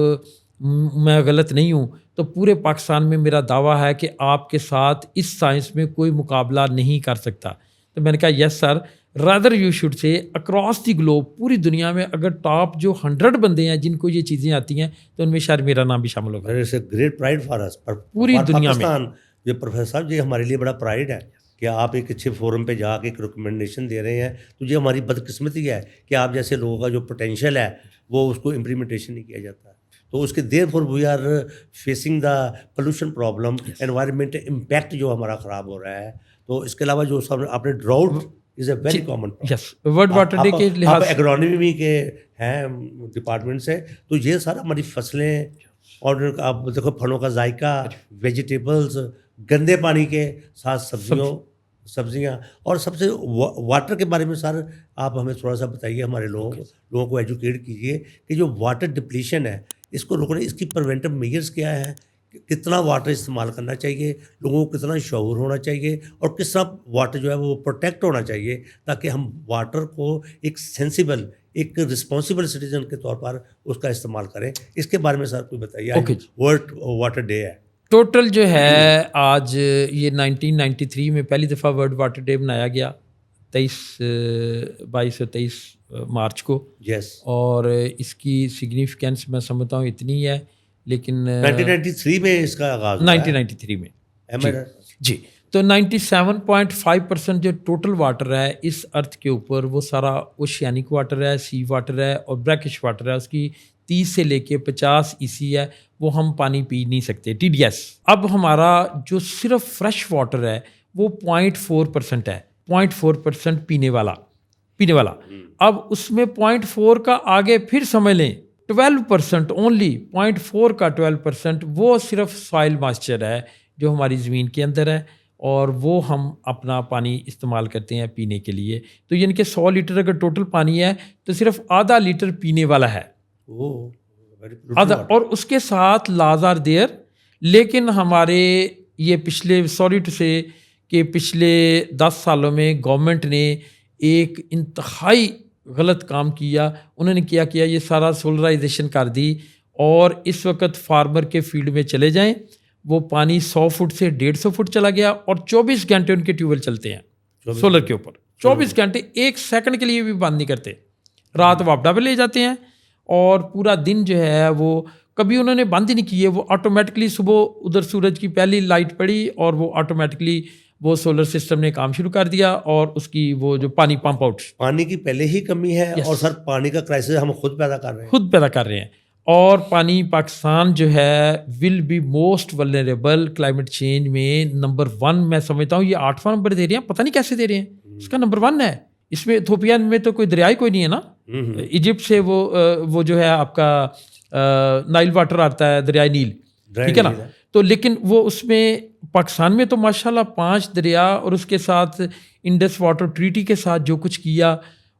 میں غلط نہیں ہوں تو پورے پاکستان میں میرا دعویٰ ہے کہ آپ کے ساتھ اس سائنس میں کوئی مقابلہ نہیں کر سکتا. تو میں نے کہا yes sir, rather you should say across the globe, پوری دنیا میں اگر ٹاپ جو 100 بندے ہیں جن کو یہ چیزیں آتی ہیں تو ان میں شاید میرا نام بھی شامل ہوگا. گریٹ پرائڈ فار اس, پوری دنیا میں. یہ پروفیسر صاحب یہ ہمارے لیے بڑا پرائڈ ہے کہ آپ ایک اچھے فورم پہ جا کے ایک ریکمنڈیشن دے رہے ہیں. تو یہ ہماری بدقسمتی ہے کہ آپ جیسے لوگوں کا جو پوٹینشیل ہے وہ اس کو امپلیمنٹیشن نہیں کیا جاتا. تو اس کے therefore we are facing the pollution problem, environment impact جو ہمارا خراب ہو رہا ہے. تو اس کے علاوہ جو آپ نے drought is a very common. Yes, world water day کے لحاظ آپ ایگرونومی کے ہیں ڈپارٹمنٹ سے, تو یہ سارا ہماری فصلیں اور آپ دیکھو پھلوں کا ذائقہ, ویجیٹیبلس, گندے پانی کے ساتھ سبزیاں, اور سب سے واٹر کے بارے میں سر آپ ہمیں تھوڑا سا بتائیے, ہمارے لوگوں کو ایجوکیٹ کیجیے کہ جو واٹر ڈپلیشن ہے اس کو روکنے, اس کی پریونٹیو میجرز کیا ہے, کتنا واٹر استعمال کرنا چاہیے, لوگوں کو کتنا شعور ہونا چاہیے, اور کس طرح واٹر جو ہے وہ پروٹیکٹ ہونا چاہیے تاکہ ہم واٹر کو ایک سینسیبل, ایک رسپانسیبل سٹیزن کے طور پر اس کا استعمال کریں. اس کے بارے میں سر کوئی بتائیے. ورلڈ واٹر ڈے ہے ٹوٹل جو ہے آج یہ 1993 میں پہلی دفعہ ورلڈ واٹر ڈے منایا گیا 22 اور 23 مارچ کو. یس, اور اس کی سگنیفیکینس میں سمجھتا ہوں اتنی ہے, لیکن 1993 میں اس کا آغاز 1993 میں جی. تو 97.5% جو ٹوٹل واٹر ہے اس ارتھ کے اوپر وہ سارا اوشینک واٹر ہے, سی واٹر ہے اور بریکش واٹر ہے. اس کی 30 سے لے کے 50 EC ہے, وہ ہم پانی پی نہیں سکتے, TDS. اب ہمارا جو صرف فریش واٹر ہے وہ 0.4% ہے, 0.4% پینے والا. اب اس میں 0.4 کا آگے پھر سمجھ لیں 12% اونلی, 0.4 کا 12% وہ صرف سوائل ماسچر ہے جو ہماری زمین کے اندر ہے, اور وہ ہم اپنا پانی استعمال کرتے ہیں پینے کے لیے. تو یعنی کہ 100 لیٹر اگر ٹوٹل پانی ہے تو صرف آدھا لیٹر پینے والا ہے, آدھا, اور اس کے ساتھ لاز آر دیئر. لیکن ہمارے یہ پچھلے 10 سالوں میں گورنمنٹ نے ایک انتہائی غلط کام کیا. انہوں نے کیا یہ سارا سولرائزیشن کر دی, اور اس وقت فارمر کے فیلڈ میں چلے جائیں, وہ پانی 100 فٹ سے 150 فٹ چلا گیا, اور 24 گھنٹے ان کے ٹیوب ویل چلتے ہیں سولر کے اوپر. 24 گھنٹے, 1 سیکنڈ کے لیے بھی بند نہیں کرتے. رات واپڈا پہ لے جاتے ہیں, اور پورا دن جو ہے وہ کبھی انہوں نے بند ہی نہیں کیے. وہ آٹومیٹکلی صبح ادھر سورج کی پہلی لائٹ پڑی اور وہ آٹومیٹکلی وہ سولر سسٹم نے کام شروع کر دیا, اور اس کی وہ جو پانی پمپ آؤٹ, پانی کی پہلے ہی کمی ہے. اور سر پانی کا کرائسس ہم خود پیدا کر رہے ہیں. اور پانی پاکستان جو ہے will be most vulnerable climate change میں نمبر 1. میں سمجھتا ہوں یہ 8واں نمبر دے رہے ہیں, پتہ نہیں کیسے دے رہے ہیں, اس کا نمبر 1 ہے. اس میں ایتھوپیا میں تو کوئی دریائے کوئی نہیں ہے نا, ایجپٹ سے وہ جو ہے آپ کا نائل واٹر آتا ہے, دریائے نیل, ٹھیک ہے نا. تو لیکن وہ اس میں پاکستان میں تو ماشاءاللہ 5 دریا, اور اس کے ساتھ انڈس واٹر ٹریٹی کے ساتھ جو کچھ کیا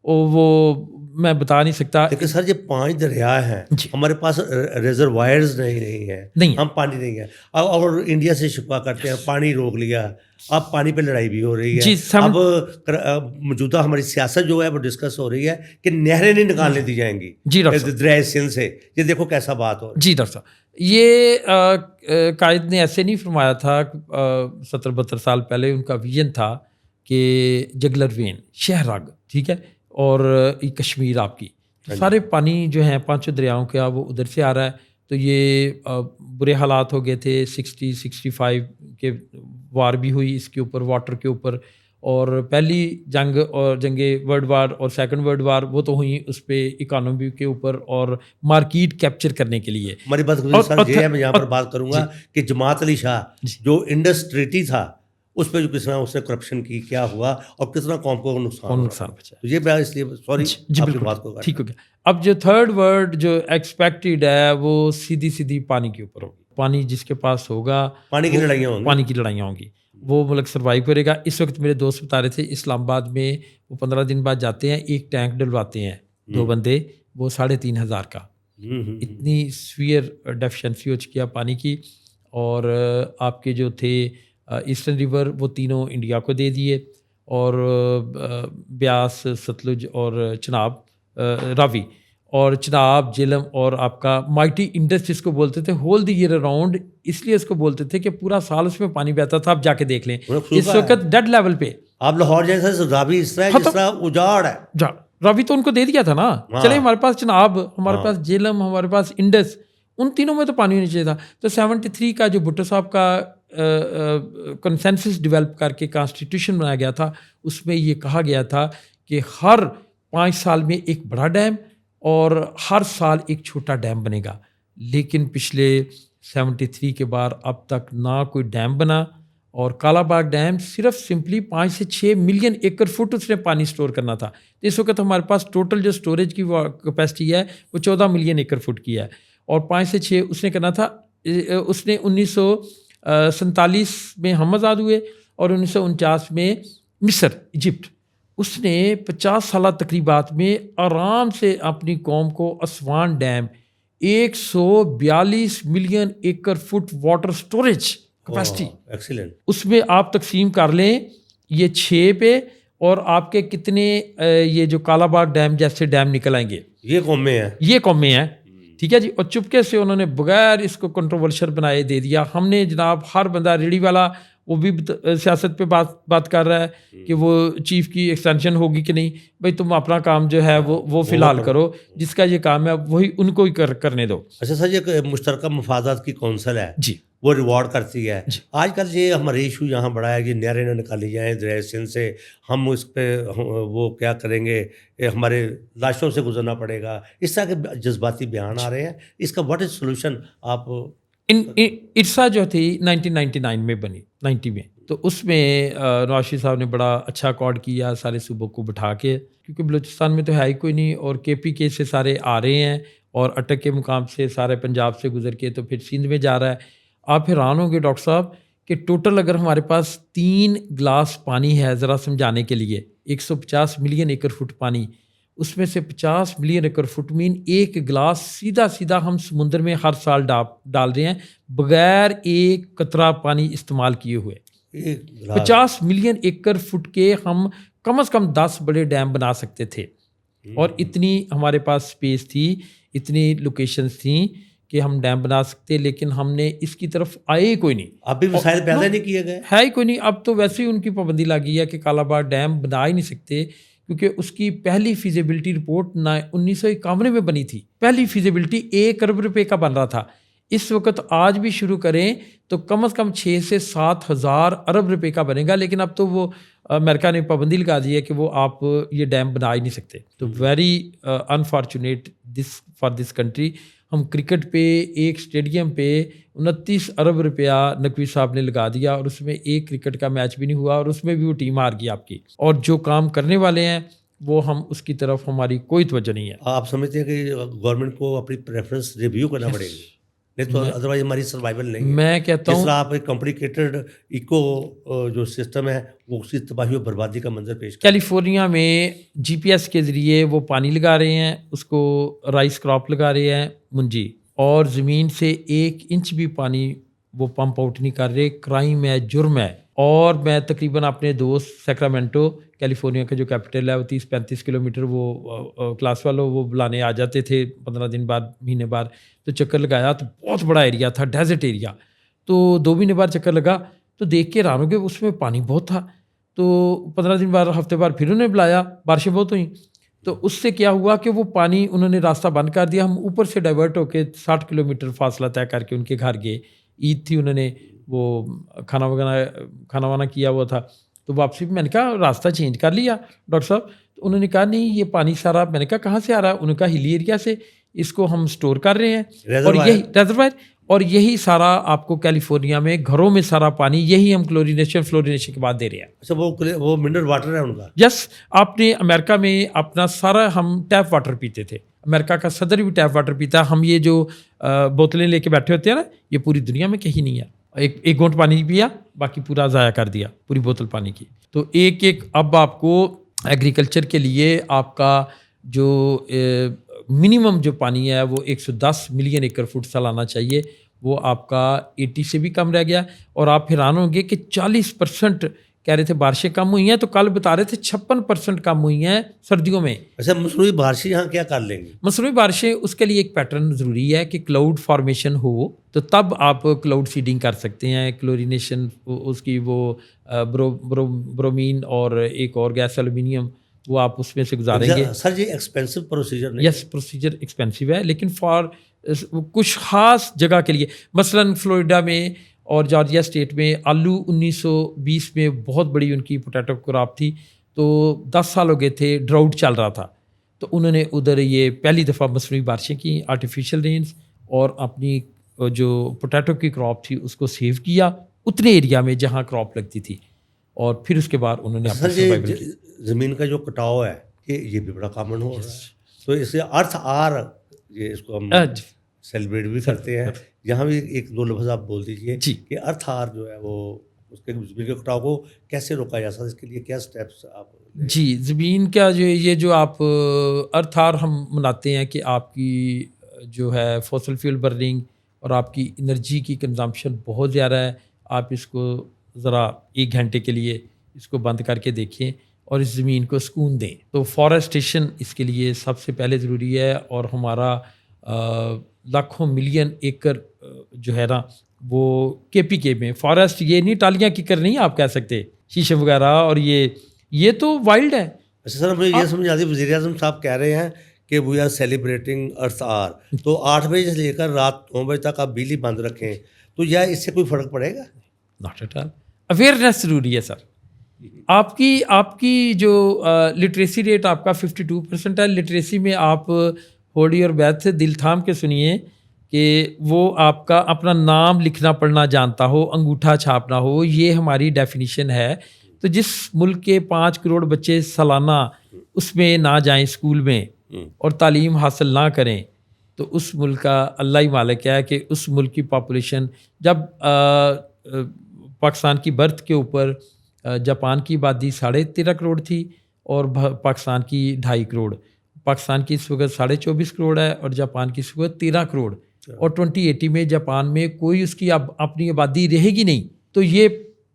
وہ میں بتا نہیں سکتا. لیکن سر یہ 5 دریا ہیں, ہمارے پاس ریزروائرز نہیں ہیں, ہم پانی نہیں ہے, اور انڈیا سے شکوہ کرتے ہیں پانی روک لیا, اب پانی پہ لڑائی بھی ہو رہی ہے. اب موجودہ ہماری سیاست جو ہے وہ ڈسکس ہو رہی ہے کہ نہریں نہیں نکالنے دی جائیں گی دریائے سندھ سے. یہ دیکھو کیسا بات ہو. جی ڈاکٹر صاحب, یہ قائد نے ایسے نہیں فرمایا تھا. 70-72 سال پہلے ان کا ویژن تھا کہ جگلر وین, شہرگ, ٹھیک ہے, اور کشمیر آپ کی سارے پانی جو ہیں 5 دریاؤں کا وہ ادھر سے آ رہا ہے. تو یہ برے حالات ہو گئے تھے. 60-65 کے وار بھی ہوئی اس کے اوپر, واٹر کے اوپر. اور پہلی جنگ اور جنگ ورلڈ وار اور سیکنڈ ورلڈ وار وہ تو ہوئی اس پہ اکانومی کے اوپر اور مارکیٹ کیپچر کرنے کے لیے. ہماری بات یہ ہے, میں یہاں پر بات کروں گا کہ جماعت علی شاہ جو انڈس ٹریٹی تھا اس پہ جو کس طرح اس نے کرپشن کی, کیا ہوا اور کس طرح قوم کو نقصان پہنچا. یہ میں اس لیے سوری آپ کی بات کو ٹھیک ہو گیا. اب جو تھرڈ ورڈ جو ایکسپیکٹڈ ہے وہ سیدھی پانی کے اوپر ہوگی. پانی جس کے پاس ہوگا پانی کی لڑائیاں ہوں گی, وہ ملک سروائیو کرے گا. اس وقت میرے دوست بتا رہے تھے اسلام آباد میں وہ 15 دن بعد جاتے ہیں, ایک ٹینک ڈلواتے ہیں 2 بندے, وہ 3,500 کا. اتنی سویئر ڈیفیشنسی ہو چکی ہے پانی کی. اور آپ کے جو تھے ایسٹرن ریور وہ تینوں انڈیا کو دے دیے, اور بیاس, ستلج اور چناب, راوی اور چناب, جہلم اور آپ کا مائٹی انڈس جس کو بولتے تھے ہول دی ایئر اراؤنڈ, اس لیے اس کو بولتے تھے کہ پورا سال اس میں پانی بہتا تھا. آپ جا کے دیکھ لیں اس وقت ڈیڈ لیول پہ. آپ لاہور جیسا راوی اس طرح اجاڑ ہے. راوی تو ان کو دے دیا تھا نا. چلے ہمارے پاس چناب, ہمارے پاس جہلم, ہمارے پاس انڈس, ان تینوں میں تو پانی ہونا چاہیے تھا. تو 73 کا جو بھٹو صاحب کا کنسنسس ڈیولپ کر کے کانسٹیٹیوشن بنایا گیا تھا, اس میں یہ کہا گیا تھا کہ ہر 5 سال میں ایک بڑا ڈیم اور ہر سال ایک چھوٹا ڈیم بنے گا. لیکن پچھلے 73 کے بعد اب تک نہ کوئی ڈیم بنا, اور کالا باغ ڈیم صرف سمپلی 5 سے 6 ملین ایکڑ فٹ اس نے پانی سٹور کرنا تھا. اس وقت ہمارے پاس ٹوٹل جو سٹوریج کی کیپیسٹی ہے وہ 14 ملین ایکڑ فٹ کی ہے, اور 5 سے 6 اس نے کرنا تھا. اس نے 1947 میں ہم آزاد ہوئے اور 1949 میں مصر, ایجپٹ, اس نے 50 سالہ تقریبات میں آرام سے اپنی قوم کو اسوان ڈیم 142 ملین ایکڑ فٹ واٹر سٹوریج کیپیسٹی, اس میں آپ تقسیم کر لیں یہ 6 پہ, اور آپ کے کتنے یہ جو کالا باغ ڈیم جیسے ڈیم نکل آئیں گے. یہ قومیں ہیں ٹھیک ہے جی. اور چپکے سے انہوں نے بغیر اس کو کنٹروورشل بنائے دے دیا. ہم نے جناب ہر بندہ ریڑھی والا وہ بھی سیاست پہ بات کر رہا ہے کہ وہ چیف کی ایکسٹینشن ہوگی کہ نہیں. بھائی تم اپنا کام جو ہے وہ فی الحال کرو, جس کا یہ کام ہے وہی ان کو ہی کرنے دو. اچھا سر, یہ مشترکہ مفادات کی کونسل ہے جی, وہ ریوارڈ کرتی ہے. آج کل یہ ہمارا ایشو یہاں بڑا ہے کہ نہریں نہ نکالی جائیں دریائے سندھ سے, ہم اس پہ وہ کیا کریں گے, ہمارے لاشوں سے گزرنا پڑے گا, اس طرح کے جذباتی بیان آ رہے ہیں. اس کا واٹ از سولوشن؟ آپ ارسا جو تھی 1999 میں بنی 90 میں, تو اس میں نواز شریف صاحب نے بڑا اچھا اکارڈ کیا سارے صوبوں کو بٹھا کے, کیونکہ بلوچستان میں تو ہے ہی کوئی نہیں, اور KPK سے سارے آ رہے ہیں, اور اٹک کے مقام سے سارے پنجاب سے گزر کے تو پھر سندھ میں جا رہا ہے. آپ حیران ہوں گے ڈاکٹر صاحب کہ ٹوٹل اگر ہمارے پاس 3 گلاس پانی ہے, ذرا سمجھانے کے لیے 150 ملین ایکڑ فٹ پانی, اس میں سے 50 ملین ایکڑ فٹ مین ایک گلاس سیدھا ہم سمندر میں ہر سال ڈال رہے ہیں بغیر ایک قطرہ پانی استعمال کیے ہوئے. 50 ملین ایکڑ فٹ کے ہم کم از کم 10 بڑے ڈیم بنا سکتے تھے, اور اتنی ہمارے پاس سپیس تھی, اتنی لوکیشنز تھیں کہ ہم ڈیم بنا سکتے, لیکن ہم نے اس کی طرف آئے ہی کوئی نہیں. اب بھی وسائل پیدا نہیں کیے گئے, ہے ہی کوئی نہیں. اب تو ویسے ہی ان کی پابندی لگی ہے کہ کالا باغ ڈیم بنا ہی نہیں سکتے, کیونکہ اس کی پہلی فیزیبلٹی رپورٹ 1951 میں بنی تھی. پہلی فیزیبلٹی 1 ارب روپے کا بن رہا تھا. اس وقت آج بھی شروع کریں تو کم از کم 6 سے 7 ہزار ارب روپے کا بنے گا, لیکن اب تو وہ امریکہ نے پابندی لگا دی ہے کہ وہ آپ یہ ڈیم بنا ہی نہیں سکتے. تو very unfortunate for this country. ہم کرکٹ پہ ایک اسٹیڈیم پہ 29 ارب روپیہ نقوی صاحب نے لگا دیا, اور اس میں ایک کرکٹ کا میچ بھی نہیں ہوا, اور اس میں بھی وہ ٹیم ہار گئی آپ کی. اور جو کام کرنے والے ہیں وہ ہم اس کی طرف ہماری کوئی توجہ نہیں ہے. آپ سمجھتے ہیں کہ گورنمنٹ کو اپنی پریفرنس ریویو کرنا پڑے گی؟ نہیں تو ادروائز ہماری سروائیول نہیں ہے. میں کہتا جس ہوں طرح آپ ایک کمپلیکیٹڈ ایکو جو سسٹم ہے وہ اسی تباہی و بربادی کا منظر پیش کرتا ہے. کیلیفورنیا میں جی پی ایس کے ذریعے وہ پانی لگا رہے ہیں, اس کو رائس کراپ لگا رہے ہیں منجی, اور زمین سے 1 انچ بھی پانی وہ پمپ آؤٹ نہیں کر رہے. کرائم ہے, جرم ہے. اور میں تقریباً اپنے دوست سیکرامنٹو, کیلیفورنیا کا جو کیپٹل ہے, وہ 30-35 کلومیٹر وہ کلاس والوں وہ بلانے آ جاتے تھے 15 دن بعد, مہینے بعد. تو چکر لگایا تو بہت بڑا ایریا تھا, ڈیزرٹ ایریا. تو 2 مہینے بعد چکر لگا تو دیکھ کے حیران ہو گئے, اس میں پانی بہت تھا. تو 15 دن بعد, ہفتے بعد پھر انہوں نے بلایا, بارشیں بہت ہوئیں. تو اس سے کیا ہوا کہ وہ پانی انہوں نے راستہ بند کر دیا. ہم اوپر سے ڈائیورٹ ہو کے 60 کلومیٹر فاصلہ طے کر کے ان کے گھر گئے. عید تھی, انہوں نے وہ کھانا وانا کیا ہوا تھا. تو واپسی میں نے کہا راستہ چینج کر لیا ڈاکٹر صاحب. تو انہوں نے کہا نہیں یہ پانی سارا, میں نے کہا کہاں سے آ رہا ہے؟ انہوں نے کہا ہلی ایریا سے, اس کو ہم سٹور کر رہے ہیں. اور یہی ریزروائر, اور یہی سارا آپ کو کیلیفورنیا میں گھروں میں سارا پانی یہی ہم فلورینیشن کے بعد دے رہے ہیں. اچھا وہ منرل واٹر ہے ان کا؟ یس. آپ نے امریکہ میں اپنا سارا, ہم ٹیپ واٹر پیتے تھے, امریکہ کا صدر بھی ٹیپ واٹر پیتا ہے. ہم یہ جو بوتلیں لے کے بیٹھے ہوتے ہیں نا, یہ پوری دنیا میں کہیں نہیں ہے. ایک گھونٹ پانی پیا, باقی پورا ضائع کر دیا, پوری بوتل پانی کی. تو ایک اب آپ کو ایگریکلچر کے لیے آپ کا جو منیمم جو پانی ہے وہ 110 ملین ایکڑ فٹ سالانہ چاہیے, وہ آپ کا 80 سے بھی کم رہ گیا. اور آپ حیران ہوں گے کہ 40% کہہ رہے تھے بارشیں کم ہوئی ہیں, تو کل بتا رہے تھے 56% کم ہوئی ہیں سردیوں میں. اچھا مصنوعی بارشیں یہاں کیا کر لیں گی؟ مصنوعی بارشیں, اس کے لیے ایک پیٹرن ضروری ہے کہ کلاؤڈ فارمیشن ہو, تو تب آپ کلاؤڈ سیڈنگ کر سکتے ہیں. کلورینیشن اس کی وہ برومین اور ایک اور گیس ایلومینیم, وہ آپ اس میں سے گزاریں گے. سر یہ ایکسپینسو پروسیجر نہیں؟ یس, پروسیجر ایکسپینسو ہے, لیکن فار کچھ خاص جگہ کے لیے, مثلاً فلوریڈا میں اور جارجیا اسٹیٹ میں آلو 1920 میں بہت بڑی ان کی پوٹیٹو کراپ تھی. تو 10 سال ہو گئے تھے, ڈراؤٹ چل رہا تھا. تو انہوں نے ادھر یہ پہلی دفعہ مصنوعی بارشیں کی, آرٹیفیشیل رینز, اور اپنی جو پوٹیٹو کی کراپ تھی اس کو سیو کیا اتنے ایریا میں جہاں کراپ لگتی تھی. اور پھر اس کے بعد انہوں نے سر یہ زمین کا جو کٹاؤ ہے یہ بھی بڑا کامن ہو رہا ہے. تو اس سے ارتھ آر, یہ اس کو ہم سیلیبریٹ بھی کرتے ہیں. یہاں بھی 1-2 لفظ آپ بول دیجیے کہ ارتھ آر جو ہے وہ اس کے زمین کے کٹاؤ کو کیسے روکا جا سکتا ہے, اس کے لیے کیا اسٹیپس آپ؟ جی, زمین کا جو یہ جو آپ ارتھ آر ہم مناتے ہیں کہ آپ کی جو ہے فوسل فیول برننگ اور آپ کی انرجی کی کنزمپشن بہت زیادہ ہے. آپ اس کو ذرا 1 گھنٹے کے لیے اس کو بند کر کے دیکھیں اور اس زمین کو سکون دیں. تو فارسٹیشن اس کے لیے سب سے پہلے ضروری ہے. اور ہمارا لاکھوں ملین ایکڑ جو ہے نا وہ KPK میں فارسٹ, یہ نہیں ٹالیاں کیکر نہیں آپ کہہ سکتے, شیشے وغیرہ, اور یہ تو وائلڈ ہے. اچھا سر, مجھے یہ سمجھ آتی, وزیر اعظم صاحب کہہ رہے ہیں کہ we are celebrating earth hour, تو 8 بجے سے لے کر رات 9 بجے تک آپ بجلی بند رکھیں, تو یا اس سے کوئی فرق پڑے گا؟ Not at all. اویئرنیس ضروری ہے سر. آپ کی جو لٹریسی ریٹ آپ کا 52% ہے. لٹریسی میں آپ ہوڑی اور بیت سے دل تھام کے سنیے کہ وہ آپ کا اپنا نام لکھنا پڑھنا جانتا ہو, انگوٹھا چھاپنا ہو, یہ ہماری ڈیفینیشن ہے. تو جس ملک کے 5 کروڑ بچے سالانہ اس میں نہ جائیں اسکول میں اور تعلیم حاصل نہ کریں, تو اس ملک کا اللہ ہی مالک ہے کہ اس ملک کی پاپولیشن, جب پاکستان کی برتھ کے اوپر جاپان کی آبادی 13.5 کروڑ تھی اور پاکستان کی 2.5 کروڑ. پاکستان کی اس وقت 24.5 کروڑ ہے اور جاپان کی اس وقت 13 کروڑ. اور 2080 میں جاپان میں کوئی اس کی اپنی آبادی رہے گی نہیں. تو یہ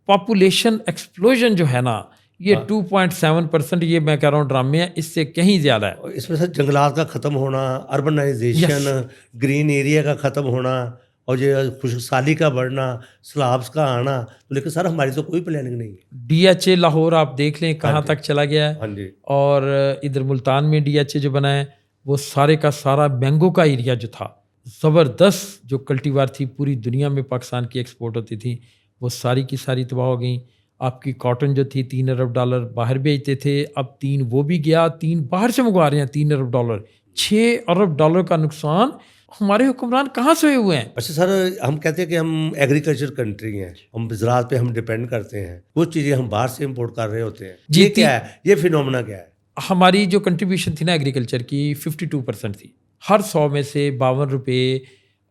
پاپولیشن ایکسپلوژن جو ہے نا, یہ 2.7%, یہ میں کہہ رہا ہوں ڈرامے ہیں, اس سے کہیں زیادہ ہے. اس میں سر جنگلات کا ختم ہونا, اربنائزیشن, گرین ایریا کا ختم ہونا, اور یہ خشک سالی کا بڑھنا, سیلابس کا آنا, لیکن سر ہماری تو کوئی پلاننگ نہیں ہے. DHA لاہور آپ دیکھ لیں کہاں تک چلا گیا ہے. ہاں جی. اور ادھر ملتان میں DHA جو بنا ہے, وہ سارے کا سارا مینگو کا ایریا جو تھا, زبردست جو کلٹیوار تھی پوری دنیا میں پاکستان کی ایکسپورٹ ہوتی تھی, وہ ساری کی ساری تباہ ہو گئیں. آپ کی کاٹن جو تھی $3 ارب باہر بھیجتے تھے, اب 3 وہ بھی گیا, 3 باہر سے منگوا رہے ہیں $3 ارب. $6 ارب کا نقصان ہمارے حکمران کہاں سے ہوئے ہیں؟ اچھا سر, ہم کہتے ہیں کہ ہم ایگریکلچر کنٹری ہیں, ہم زراعت پہ ہم ڈپینڈ کرتے ہیں, وہ چیزیں ہم باہر سے امپورٹ کر رہے ہوتے ہیں. یہ کیا ہے, یہ فینومنا کیا ہے؟ ہماری جو کنٹریبیوشن تھی نا ایگریکلچر کی 52% تھی. ہر 100 میں سے 52 روپے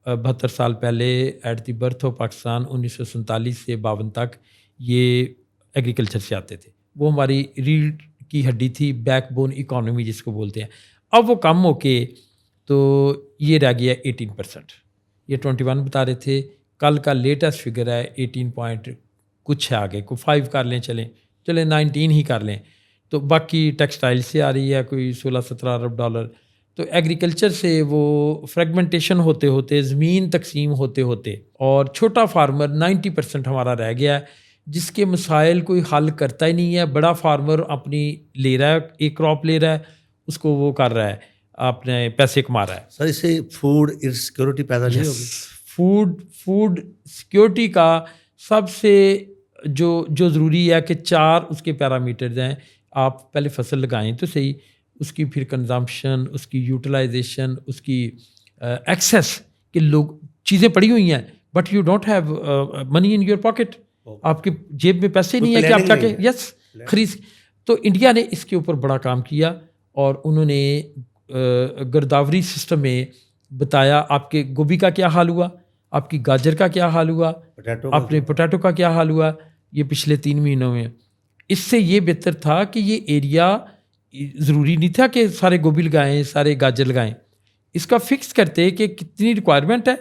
72 سال پہلے at the birth of Pakistan 1947 سے 52 تک یہ ایگریکلچر سے آتے تھے. وہ ہماری ریڑھ کی ہڈی تھی, بیک بون اکانومی جس کو بولتے ہیں. اب وہ کم ہو کے تو یہ رہ گیا 18%. یہ 21 بتا رہے تھے, کل کا لیٹسٹ فگر ہے 18 پوائنٹ کچھ ہے, آگے کو 5 کر لیں, چلیں 19 ہی کر لیں. تو باقی ٹیکسٹائل سے آ رہی ہے کوئی 16-17 ارب ڈالر. تو ایگریکلچر سے وہ فریگمنٹیشن ہوتے ہوتے, زمین تقسیم ہوتے ہوتے, اور چھوٹا فارمر 90% ہمارا رہ گیا ہے جس کے مسائل کوئی حل کرتا ہی نہیں ہے. بڑا فارمر اپنی لے رہا ہے, ایک کراپ لے رہا ہے, اس کو وہ کر رہا ہے, اپنے پیسے کما رہا ہے. سر اس سے فوڈ انسیکیورٹی پیدا نہیں ہوگی؟ فوڈ سیکیورٹی کا سب سے جو ضروری ہے کہ 4 اس کے پیرامیٹرز ہیں. آپ پہلے فصل لگائیں تو صحیح, اس کی پھر کنزمپشن, اس کی یوٹیلائزیشن, اس کی ایکسیس, کہ لوگ چیزیں پڑی ہوئی ہیں but you don't have money in your pocket, آپ کی جیب میں پیسے نہیں ہیں کہ آپ جا کے یس خرید. تو انڈیا نے اس کے اوپر بڑا کام کیا, اور انہوں نے گرداوری سسٹم میں بتایا آپ کے گوبھی کا کیا حال ہوا, آپ کی گاجر کا کیا حال ہوا, اپنے پوٹیٹو کا کیا حال ہوا یہ پچھلے 3 مہینوں میں. اس سے یہ بہتر تھا کہ یہ ایریا ضروری نہیں تھا کہ سارے گوبھی لگائیں, سارے گاجر لگائیں. اس کا فکس کرتے کہ کتنی ریکوائرمنٹ ہے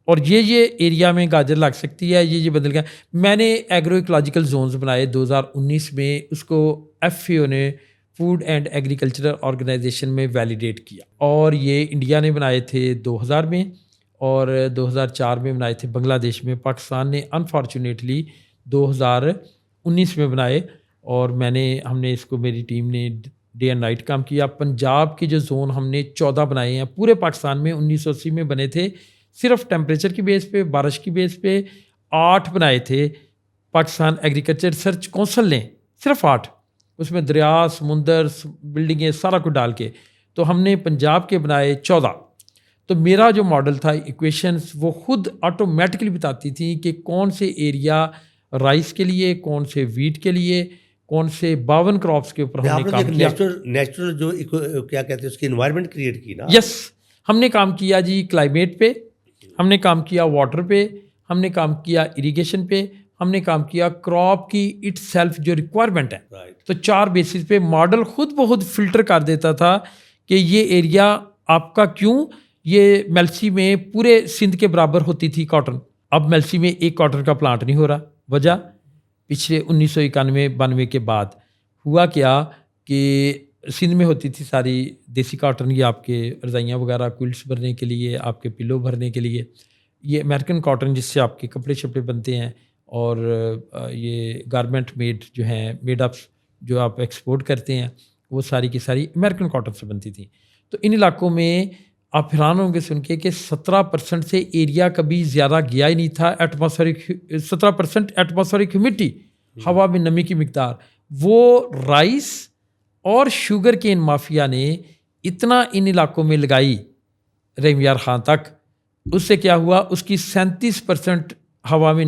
اور یہ ایریا میں گاجر لگ سکتی ہے, یہ بدل گیا. میں نے ایگرو ایکولوجیکل زونز بنائے 2019 میں, اس کو ایف اے او نے فوڈ اینڈ ایگریکلچرل آرگنائزیشن میں ویلیڈیٹ کیا, اور یہ انڈیا نے بنائے تھے 2000 میں, اور 2004 میں بنائے تھے بنگلہ دیش میں. پاکستان نے انفارچونیٹلی 2019 میں بنائے, اور ہم نے اس کو, میری ٹیم نے ڈے اینڈ نائٹ کام کیا. پنجاب کے جو زون ہم نے 14 بنائے ہیں, پورے پاکستان میں 1980 میں بنے تھے, صرف ٹیمپریچر کی بیس پہ, بارش کی بیس پہ 8 بنائے تھے پاکستان ایگریکلچر ریسرچ کونسل نے, صرف 8. اس میں دریا, سمندر, بلڈنگیں, سارا کچھ ڈال کے. تو ہم نے پنجاب کے بنائے 14. تو میرا جو ماڈل تھا, ایکویشنز وہ خود آٹومیٹکلی بتاتی تھیں کہ کون سے ایریا رائس کے لیے, کون سے ویٹ کے لیے, کون سے 52 کراپس کے اوپر ہم نے کام کیا. نیچرل جو کیا کہتے ہیں اس کی انوائرمنٹ کریٹ کی نا. یس, ہم نے کام کیا جی کلائمیٹ پہ, ہم نے کام کیا واٹر پہ, ہم نے کام کیا اریگیشن پہ, ہم نے کام کیا کراپ کی اٹ سیلف جو ریکوائرمنٹ ہے. تو 4 بیسز پہ ماڈل خود بخود فلٹر کر دیتا تھا کہ یہ ایریا آپ کا کیوں. یہ میلسی میں پورے سندھ کے برابر ہوتی تھی کاٹن, اب میلسی میں ایک کاٹن کا پلانٹ نہیں ہو رہا. وجہ پچھلے 1991-92 کے بعد ہوا کیا کہ سندھ میں ہوتی تھی ساری دیسی کاٹن, یہ آپ کے رضائیاں وغیرہ کوئلٹس بھرنے کے لیے, آپ کے پلو بھرنے کے لیے. یہ امریکن کاٹن جس سے آپ کے کپڑے شپڑے بنتے ہیں, اور یہ گارمنٹ میڈ جو ہیں, میڈ اپس جو آپ ایکسپورٹ کرتے ہیں, وہ ساری کی ساری امریکن کاٹن سے بنتی تھیں. تو ان علاقوں میں آپ حیران ہوں گے سن کے کہ 17% سے ایریا کبھی زیادہ گیا ہی نہیں تھا. ایٹماسفیرک 17% ایٹماسفیرک ہیومیڈٹی, ہوا میں نمی کی مقدار, وہ رائس اور شوگر کین مافیا نے اتنا ان علاقوں میں لگائی رحیم یار خان تک. اس سے کیا ہوا, اس کی 37% ہوا میں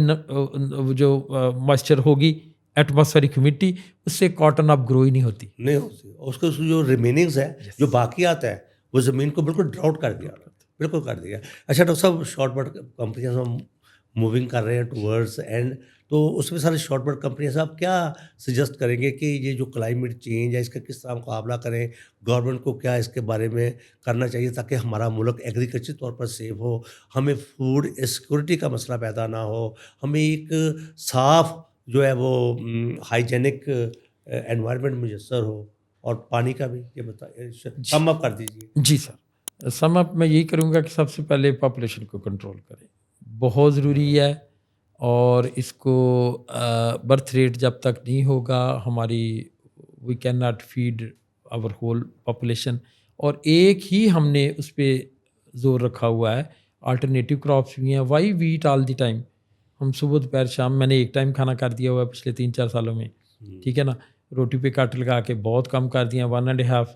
جو موئسچر ہوگی, ایٹماسفیرک ہیومیڈٹی, اس سے کاٹن اب گرو ہی نہیں ہوتی. اس کو جو ریمیننگز ہے, جو باقی آتا ہے, وہ زمین کو بالکل ڈراؤٹ کر دیا, بالکل کر دیا. اچھا ڈاکٹر صاحب, شارٹ بٹ کمپنیاں ہم موونگ کر رہے ہیں ٹورڈز اینڈ, تو اس میں سارے شارٹ بٹ کمپنیاں سے آپ کیا سجیسٹ کریں گے کہ یہ جو کلائمیٹ چینج ہے اس کا کس طرح مقابلہ کریں, گورنمنٹ کو کیا اس کے بارے میں کرنا چاہیے تاکہ ہمارا ملک ایگریکلچر طور پر سیف ہو, ہمیں فوڈ سیکورٹی کا مسئلہ پیدا نہ ہو, ہمیں ایک صاف جو ہے وہ ہائیجینک انوائرمنٹ میسر ہو, اور پانی کا بھی یہ بتائیے, سم اپ کر دیجیے. جی سر, سم اپ میں یہی کروں گا کہ سب سے پہلے پاپولیشن کو کنٹرول کریں, بہت ضروری ہے. اور اس کو برتھ ریٹ جب تک نہیں ہوگا ہماری, we can not feed our whole population. اور ایک ہی ہم نے اس پہ زور رکھا ہوا ہے, آلٹرنیٹیو کراپس بھی ہیں. Why wait all the time, ہم صبح دوپہر شام, میں نے ایک ٹائم کھانا کر دیا ہوا ہے پچھلے 3-4 سالوں میں, ٹھیک ہے نا. روٹی پہ کٹ لگا کے بہت کم کر دیا, 1.5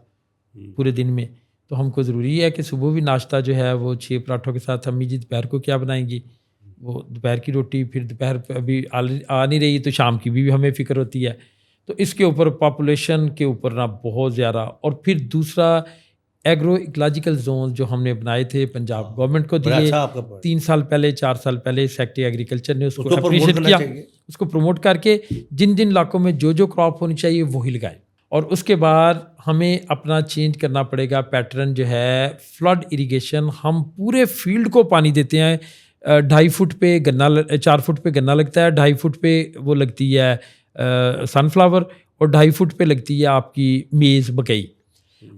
پورے دن میں. تو ہم کو ضروری ہے کہ صبح بھی ناشتہ جو ہے وہ 6 پراٹھوں کے ساتھ, امی جی دوپہر کو کیا بنائیں گی, وہ دوپہر کی روٹی, پھر دوپہر پہ ابھی آ نہیں رہی تو شام کی بھی ہمیں فکر ہوتی ہے. تو اس کے اوپر پاپولیشن کے اوپر نا بہت زیادہ. اور پھر دوسرا ایگرو اکولوجیکل زون جو ہم نے بنائے تھے پنجاب گورنمنٹ کو دیے 3 سال پہلے 4 سال پہلے سیکٹری ایگریکلچر نے اس کو اپریشیٹ کیا, اس کو پروموٹ کر کے جن علاقوں میں جو کراپ ہونی چاہیے وہی لگائے. اور اس کے بعد ہمیں اپنا چینج کرنا پڑے گا پیٹرن جو ہے فلڈ اریگیشن. ہم پورے فیلڈ کو پانی دیتے ہیں, 2.5 فٹ پہ گنا 4 فٹ پہ گنا لگتا ہے, 2.5 فٹ پہ وہ لگتی ہے سن فلاور, اور 2.5 فٹ پہ لگتی ہے آپ کی میز مکئی.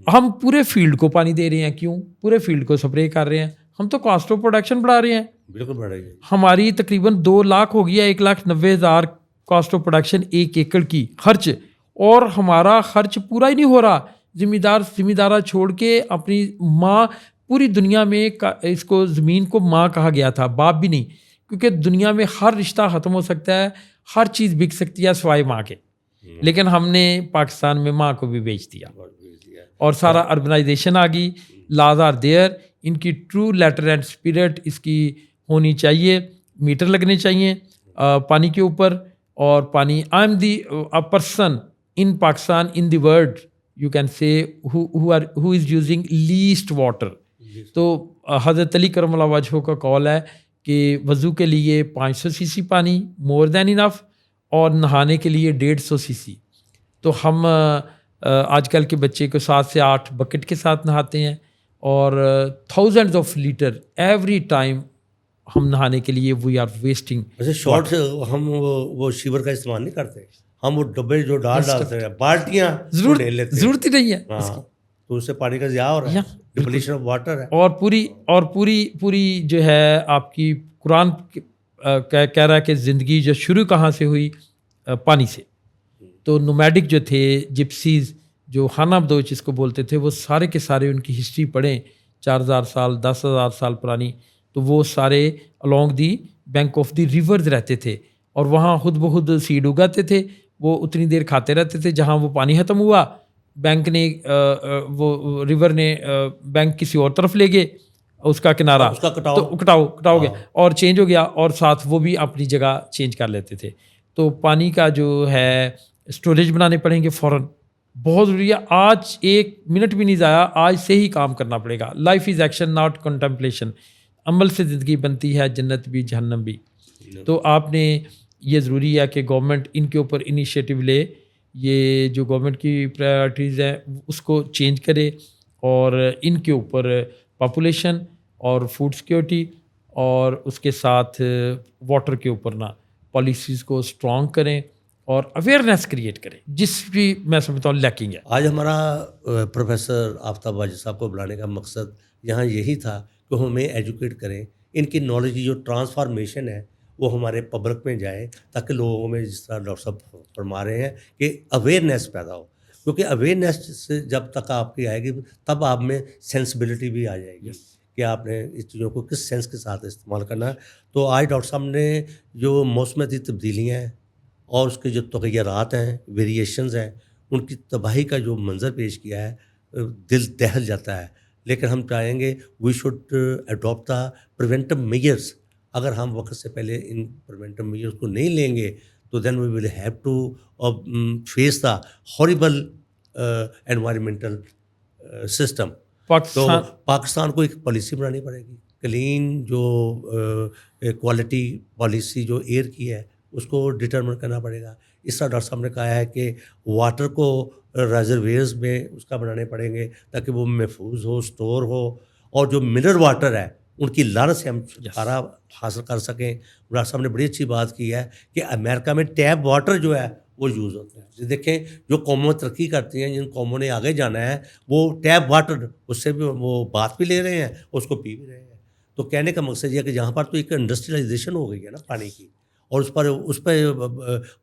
ہم پورے فیلڈ کو پانی دے رہے ہیں. کیوں؟ پورے فیلڈ کو سپرے کر رہے ہیں. ہم تو کاسٹ آف پروڈکشن بڑھا رہے ہیں. بالکل بڑھ رہی ہے. ہماری تقریباً 2 لاکھ ہو گیا, 1,90,000 کاسٹ آف پروڈکشن 1 ایکڑ کی خرچ, اور ہمارا خرچ پورا ہی نہیں ہو رہا. ذمہ دارہ چھوڑ کے اپنی ماں, پوری دنیا میں اس کو زمین کو ماں کہا گیا تھا, باپ بھی نہیں, کیونکہ دنیا میں ہر رشتہ ختم ہو سکتا ہے, ہر چیز بک سکتی ہے سوائے ماں کے. لیکن ہم نے پاکستان میں ماں کو بھی بیچ دیا, اور سارا اربنائزیشن آ گئی. Laws are there. ان کی ٹرو لیٹر اینڈ اسپرٹ اس کی ہونی چاہیے. میٹر لگنے چاہیے پانی کے اوپر. اور پانی, I am the person in Pakistan in the world you can say who is using list water. تو حضرت علی کرم اللہ وجہہ کا قول ہے کہ وضو کے لیے 500 cc پانی مور دین انف, اور نہانے کے لیے 150 cc. تو ہم آج کل کے بچے کو 7 سے 8 بکٹ کے ساتھ نہاتے ہیں, اور thousands of litre every time ہم نہانے کے لیے وی آر ویسٹنگ. ویسے شارٹ ہم وہ شیور کا استعمال نہیں کرتے, ہم وہ ڈبے جو ڈالتے ہیں بالٹیاں ضرورت ہی نہیں ہے, تو اس سے پانی کا ضیاع ہو رہا ہے, ڈپلیشن آف واٹر ہے. اور پوری جو ہے آپ کی قرآن کہہ رہا ہے کہ زندگی جو شروع کہاں سے ہوئی, پانی سے. تو نومیڈک جو تھے جپسیز, جو خانہ بدوچ اس کو بولتے تھے, وہ سارے کے سارے ان کی ہسٹری پڑھیں 4,000 سال 10,000 سال پرانی, تو وہ سارے along the bank of the rivers رہتے تھے, اور وہاں خود بخود سیڈ اگاتے تھے. وہ اتنی دیر کھاتے رہتے تھے جہاں وہ پانی ختم ہوا, بینک نے وہ ریور نے بینک کسی اور طرف لے گئے اس کا کنارہ, تو کٹاؤ گیا اور چینج ہو گیا, اور ساتھ وہ بھی اپنی جگہ چینج کر لیتے تھے. تو پانی کا جو ہے اسٹوریج بنانے پڑیں گے فوراً, بہت ضروری ہے. آج 1 منٹ بھی نہیں ضائع, آج سے ہی کام کرنا پڑے گا. Life is action not contemplation. عمل سے زندگی بنتی ہے, جنت بھی جہنم بھی. تو آپ نے یہ ضروری ہے کہ گورنمنٹ ان کے اوپر انیشیٹو لے, یہ جو گورنمنٹ کی پرائرٹیز ہیں اس کو چینج کرے, اور ان کے اوپر پاپولیشن اور فوڈ سیکیورٹی اور اس کے ساتھ واٹر کے اوپر نا پالیسیز کو اسٹرانگ کریں اور اویئرنیس کریٹ کریں, جس بھی میں سمجھتا ہوں لیکنگ ہے. آج ہمارا پروفیسر آفتاب واجد صاحب کو بلانے کا مقصد یہاں یہی تھا کہ ہمیں ایجوکیٹ کریں, ان کی نالج کی جو ٹرانسفارمیشن ہے وہ ہمارے پبلک میں جائے, تاکہ لوگوں میں جس طرح ڈاکٹر صاحب فرما رہے ہیں کہ اویئرنیس پیدا ہو. کیونکہ اویئرنیس سے جب تک آپ کی آئے گی تب آپ میں سینسبلٹی بھی آ جائے گی کہ آپ نے اس چیزوں کو کس سینس کے ساتھ استعمال کرنا ہے. تو آج ڈاکٹر صاحب نے جو موسمیاتی تبدیلیاں ہیں اور اس کے جو تغیرات ہیں, ویریشنز ہیں, ان کی تباہی کا جو منظر پیش کیا ہے, دل دہل جاتا ہے. لیکن ہم چاہیں گے we should adopt the preventive measures. اگر ہم وقت سے پہلے ان پریونٹیو میجرس کو نہیں لیں گے تو then we will have to face the horrible environmental system. تو پاکستان کو ایک پالیسی بنانی پڑے گی, کلین جو کوالٹی پالیسی جو ایئر کی ہے اس کو ڈٹرمن کرنا پڑے گا. اس طرح ڈاکٹر صاحب نے کہا ہے کہ واٹر کو ریزرویئرز میں اس کا بنانے پڑیں گے تاکہ وہ محفوظ ہو, اسٹور ہو, اور جو منرل واٹر ہے ان کی لانت سے ہم چھٹکارا حاصل کر سکیں. ڈاکٹر صاحب نے بڑی اچھی بات کی ہے کہ امریکہ میں ٹیپ واٹر جو ہے وہ یوز ہوتا ہے. دیکھیں جو قومیں ترقی کرتی ہیں, جن قوموں نے آگے جانا ہے, وہ ٹیپ واٹر اس سے بھی وہ بات بھی لے رہے ہیں, اس کو پی بھی رہے ہیں. تو کہنے کا مقصد یہ ہے کہ جہاں پر تو ایک انڈسٹریلائزیشن ہو گئی ہے نا پانی کی, اور اس پہ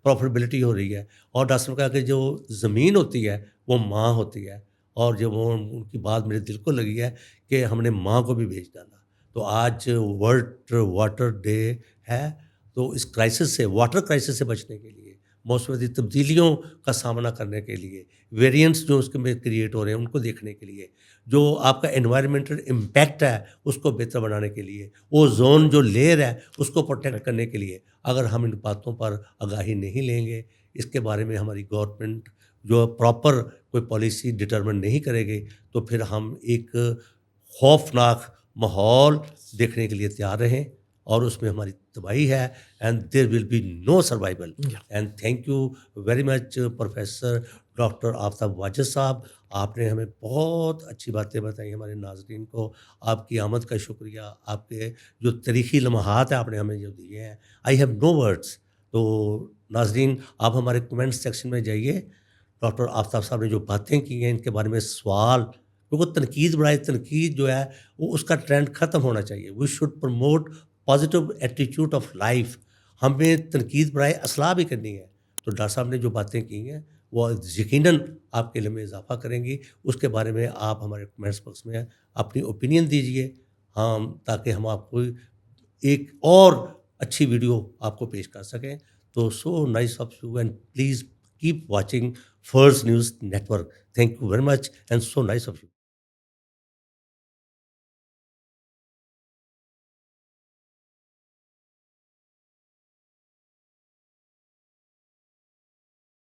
پروفیٹیبلٹی ہو رہی ہے. اور ڈاکٹر نے کہا کہ جو زمین ہوتی ہے وہ ماں ہوتی ہے, اور جو وہ ان کی بات میرے دل کو لگی ہے کہ ہم نے ماں کو بھی بیچ ڈالا. تو آج ورلڈ واٹر ڈے ہے, تو اس کرائسس سے, واٹر کرائسس سے بچنے کے لیے, موسمیاتی تبدیلیوں کا سامنا کرنے کے لیے, ویریئنٹس جو اس کے میں کریٹ ہو رہے ہیں ان کو دیکھنے کے لیے, جو آپ کا انوائرمنٹل امپیکٹ ہے اس کو بہتر بنانے کے لیے, وہ زون جو لیئر ہے اس کو پروٹیکٹ کرنے کے لیے, اگر ہم ان باتوں پر آگاہی نہیں لیں گے, اس کے بارے میں ہماری گورنمنٹ جو پراپر کوئی پالیسی ڈٹرمن نہیں کرے گی تو پھر ہم ایک خوفناک ماحول دیکھنے کے لیے تیار رہیں اور اس میں ہماری تباہی ہے and there will be no survival. And thank you very much professor doctor Aftab Wajid صاحب. آپ نے ہمیں بہت اچھی باتیں بتائیں ہمارے ناظرین کو. آپ کی آمد کا شکریہ. آپ کے جو تاریخی لمحات ہیں آپ نے ہمیں جو دیے ہیں, آئی ہیو نو ورڈس. تو ناظرین آپ ہمارے کمنٹ سیکشن میں جائیے. ڈاکٹر آفتاب صاحب نے جو باتیں کی ہیں ان کے بارے میں سوال, کیونکہ تنقید برائے تنقید جو ہے وہ اس کا ٹرینڈ ختم ہونا چاہیے. We should promote positive attitude of life. ہمیں تنقید برائے اصلاح بھی کرنی ہے. تو ڈاکٹر صاحب نے جو باتیں کی ہیں وہ یقیناً آپ کے علم میں اضافہ کریں گی. اس کے بارے میں آپ ہمارے کمنٹس باکس میں اپنی اوپینین دیجیے تاکہ ہم آپ کو ایک اور اچھی ویڈیو آپ کو پیش کر سکیں. تو so nice of you and please keep watching first news network. Thank you very much and so nice of you.